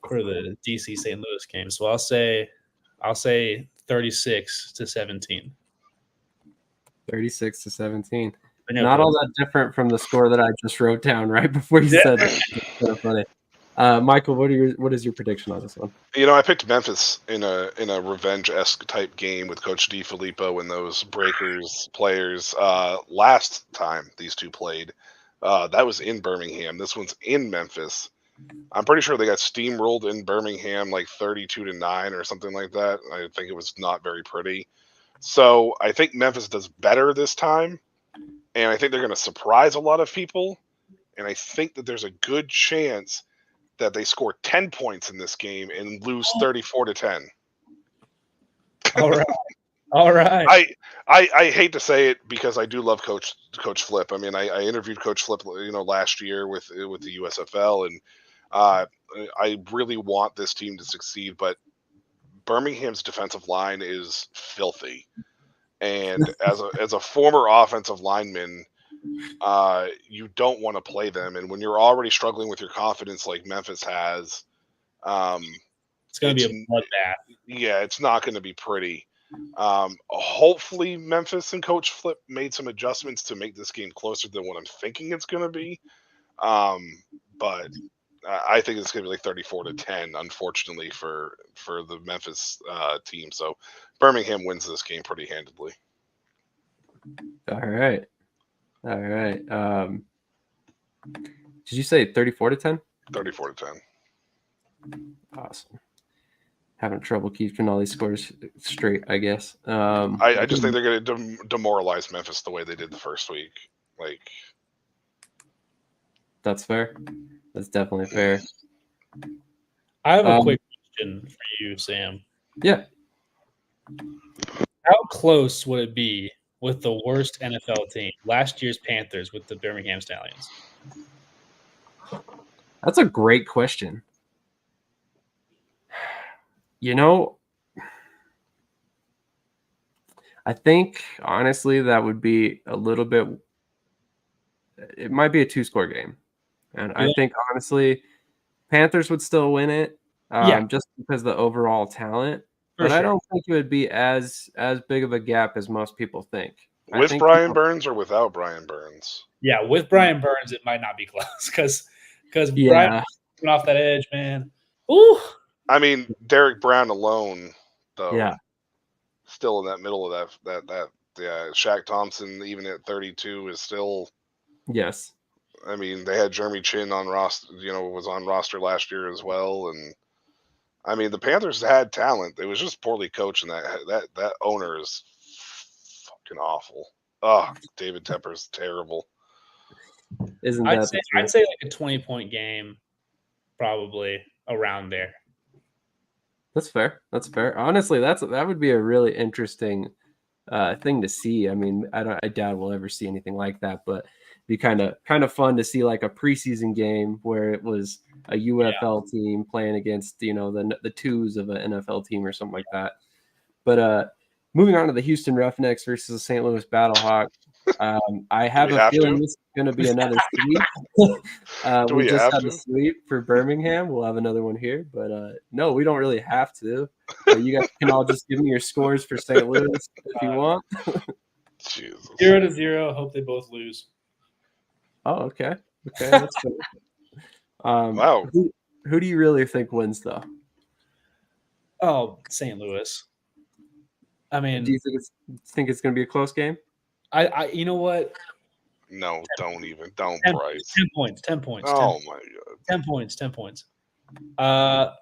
DC St. Louis game. So I'll say 36-17. 36-17. Not all that different from the score that I just wrote down right before you said that. It's kind of funny. Michael, what is your prediction on this one? I picked Memphis in a revenge-esque type game with Coach DiFilippo and those Breakers players. Last time these two played, that was in Birmingham. This one's in Memphis. I'm pretty sure they got steamrolled in Birmingham like 32-9 or something like that. I think it was not very pretty. So I think Memphis does better this time, and I think they're going to surprise a lot of people, and I think that there's a good chance that they score 10 points in this game and lose 34-10. All right. I hate to say it because I do love Coach Flip. I mean, I interviewed Coach Flip, last year with the USFL, and I really want this team to succeed, but Birmingham's defensive line is filthy. And as a former offensive lineman, you don't want to play them. And when you're already struggling with your confidence like Memphis has, it's going to be a bloodbath. Yeah, it's not going to be pretty. Hopefully Memphis and Coach Flip made some adjustments to make this game closer than what I'm thinking it's going to be. But I think it's going to be like 34-10, unfortunately, for the Memphis team. So Birmingham wins this game pretty handedly. All right. Did you say 34-10? 34-10. Awesome. Having trouble keeping all these scores straight, I guess. I just think they're going to demoralize Memphis the way they did the first week. That's fair. That's definitely fair. I have a quick question for you, Sam. Yeah. How close would it be with the worst NFL team, last year's Panthers, with the Birmingham Stallions? That's a great question. I think, honestly, that would be a little bit – it might be a 2-score game. And I think, honestly, Panthers would still win it just because of the overall talent. But I don't think it would be as big of a gap as most people think. With Brian Burns or without Brian Burns? Yeah, with Brian Burns, it might not be close because Brian coming off that edge, man. Ooh. I mean, Derek Brown alone, though. Yeah. Still in that middle of that Shaq Thompson, even at 32, is still. Yes. I mean, they had Jeremy Chin on roster, was on roster last year as well, and I mean, the Panthers had talent. It was just poorly coached, and that owner is fucking awful. Oh, David Tepper's terrible. Isn't I'd that say the truth? like a 20-point game, probably around there. That's fair. That's fair. Honestly, that would be a really interesting thing to see. I mean, I doubt we'll ever see anything like that, but it'd be kind of fun to see like a preseason game where it was a UFL team playing against the twos of an NFL team or something like that. But moving on to the Houston Roughnecks versus the St. Louis Battlehawks. I have a feeling this is going to be another sweep. We just had a sweep for Birmingham. We'll have another one here, but no, we don't really have to. You guys can all just give me your scores for St. Louis if you want. Jesus. 0-0. Hope they both lose. Oh, okay. Okay, that's good. Wow. Who do you really think wins, though? Oh, St. Louis. I mean, do you think it's going to be a close game? I you know what? No, don't Bryce. 10 points. 10 points. Oh my god. 10 points. 10 points. 21-11.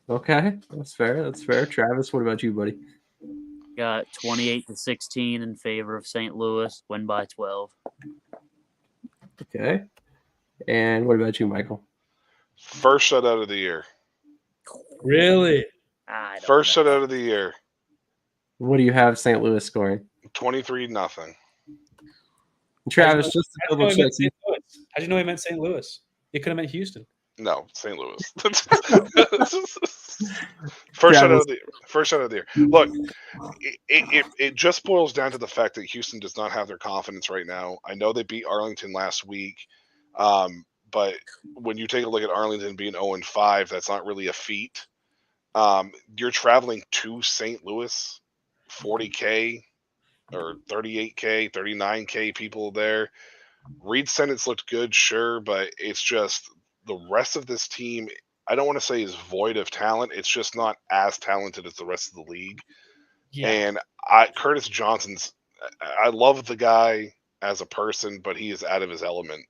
Okay, that's fair. That's fair. Travis, what about you, buddy? Got 28-16 in favor of St. Louis. Win by 12. Okay. And what about you, Michael? First shutout of the year. Really? First shutout of the year. What do you have St. Louis scoring? 23-0. Travis, just to double check. How'd you know he meant St. Louis? It could have meant Houston. No, St. Louis. First shot of the year. Look, it just boils down to the fact that Houston does not have their confidence right now. I know they beat Arlington last week, but when you take a look at Arlington being 0-5, that's not really a feat. You're traveling to St. Louis, 40K or 38K, 39K people there. Reed Sennett looked good, sure, but it's just the rest of this team, I don't want to say is void of talent. It's just not as talented as the rest of the league. Yeah. And Curtis Johnson's, I love the guy as a person, but he is out of his element.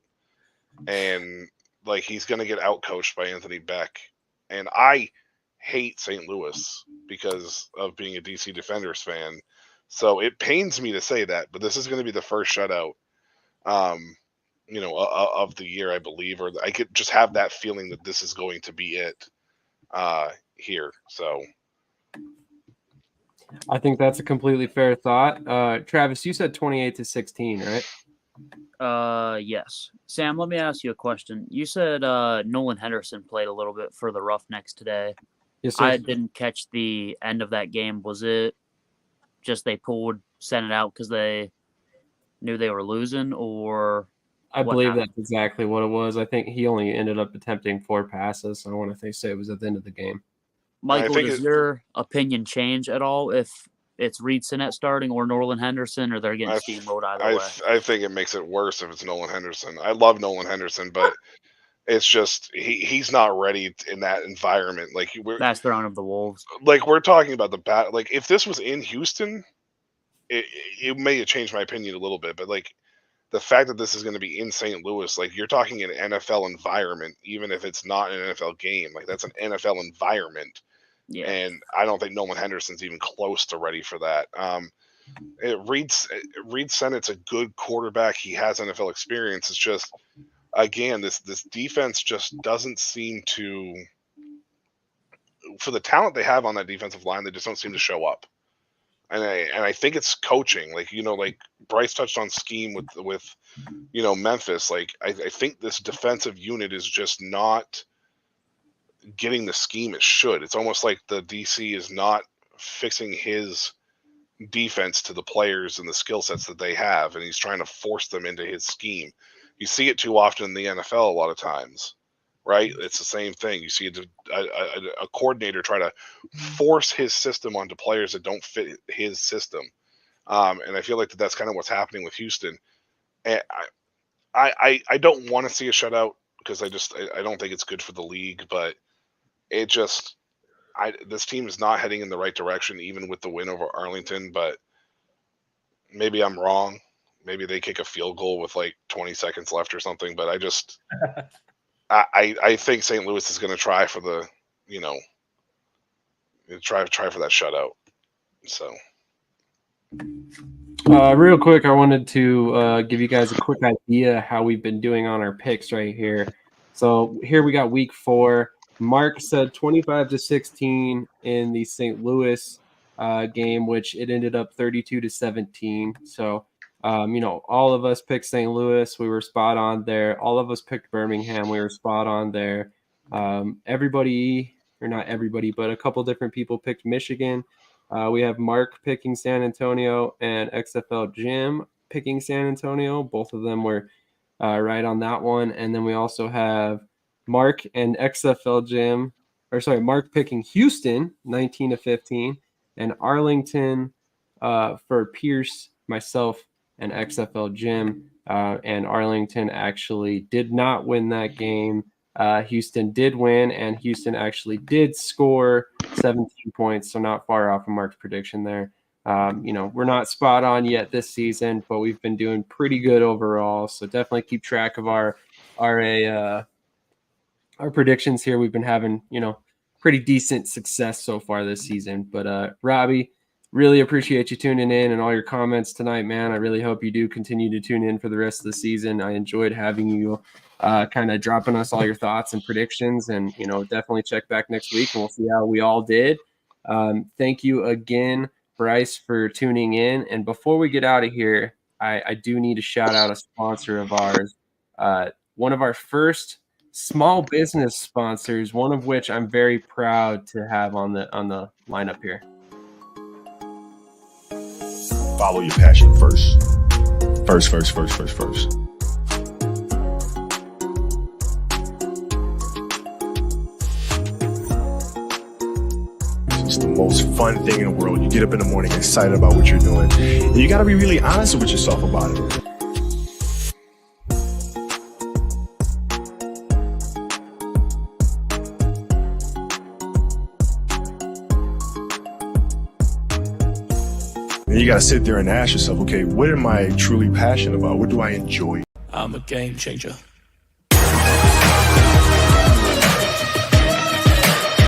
And like he's going to get outcoached by Anthony Beck. And I hate St. Louis because of being a DC Defenders fan. So it pains me to say that, but this is going to be the first shutout. Of the year, I believe, or I could just have that feeling that this is going to be it here. So I think that's a completely fair thought. Travis, you said 28-16, right? Yes. Sam, let me ask you a question. You said Nolan Henderson played a little bit for the Roughnecks today. Yes, sir. I didn't catch the end of that game. Was it just they sent it out because they knew they were losing, or I believe that's exactly what it was. I think he only ended up attempting 4 passes. I don't want to say it was at the end of the game. Michael, does your opinion change at all if it's Reed Sennett starting or Nolan Henderson, or they're getting steamrolled either way? I think it makes it worse if it's Nolan Henderson. I love Nolan Henderson, but it's just he's not ready in that environment. Like that's throwing of the wolves. Like we're talking about the bat. Like if this was in Houston, it may have changed my opinion a little bit, but like the fact that this is going to be in St. Louis, like you're talking an NFL environment, even if it's not an NFL game, like that's an NFL environment. Yeah. And I don't think Nolan Henderson's even close to ready for that. Reed Sennett's a good quarterback. He has NFL experience. It's just, again, this defense just doesn't seem to, for the talent they have on that defensive line, they just don't seem to show up. And I think it's coaching, like Bryce touched on scheme with Memphis. Like I think this defensive unit is just not getting the scheme it should. It's almost like the DC is not fixing his defense to the players and the skill sets that they have, and he's trying to force them into his scheme. You see it too often in the NFL a lot of times. Right? It's the same thing. You see a coordinator try to force his system onto players that don't fit his system. And I feel like that's kind of what's happening with Houston. And I don't want to see a shutout because I don't think it's good for the league, but it just this team is not heading in the right direction, even with the win over Arlington. But maybe I'm wrong. Maybe they kick a field goal with like 20 seconds left or something. But I think St. Louis is going to try for the, try for that shutout. So. Real quick, I wanted to give you guys a quick idea how we've been doing on our picks right here. So here we got week 4. Mark said 25-16 in the St. Louis game, which it ended up 32-17. So, all of us picked St. Louis. We were spot on there. All of us picked Birmingham. We were spot on there. Everybody, or not everybody, but a couple different people picked Michigan. We have Mark picking San Antonio and XFL Jim picking San Antonio. Both of them were right on that one. And then we also have Mark and XFL Jim, Mark picking Houston 19-15, and Arlington for Pierce, myself, and XFL Jim. And Arlington actually did not win that game. Houston did win, and Houston actually did score 17 points, so not far off of Mark's prediction there. We're not spot on yet this season, but we've been doing pretty good overall. So definitely keep track of our predictions here. We've been having, pretty decent success so far this season. But Robbie, really appreciate you tuning in and all your comments tonight, man. I really hope you do continue to tune in for the rest of the season. I enjoyed having you kind of dropping us all your thoughts and predictions, and definitely check back next week and we'll see how we all did. Thank you again, Bryce, for tuning in. And before we get out of here, I do need to shout out a sponsor of ours, one of our first small business sponsors, one of which I'm very proud to have on the lineup here. Follow your passion first. First. It's the most fun thing in the world. You get up in the morning excited about what you're doing. And you got to be really honest with yourself about it. And you got to sit there and ask yourself, okay, what am I truly passionate about? What do I enjoy? I'm a game changer.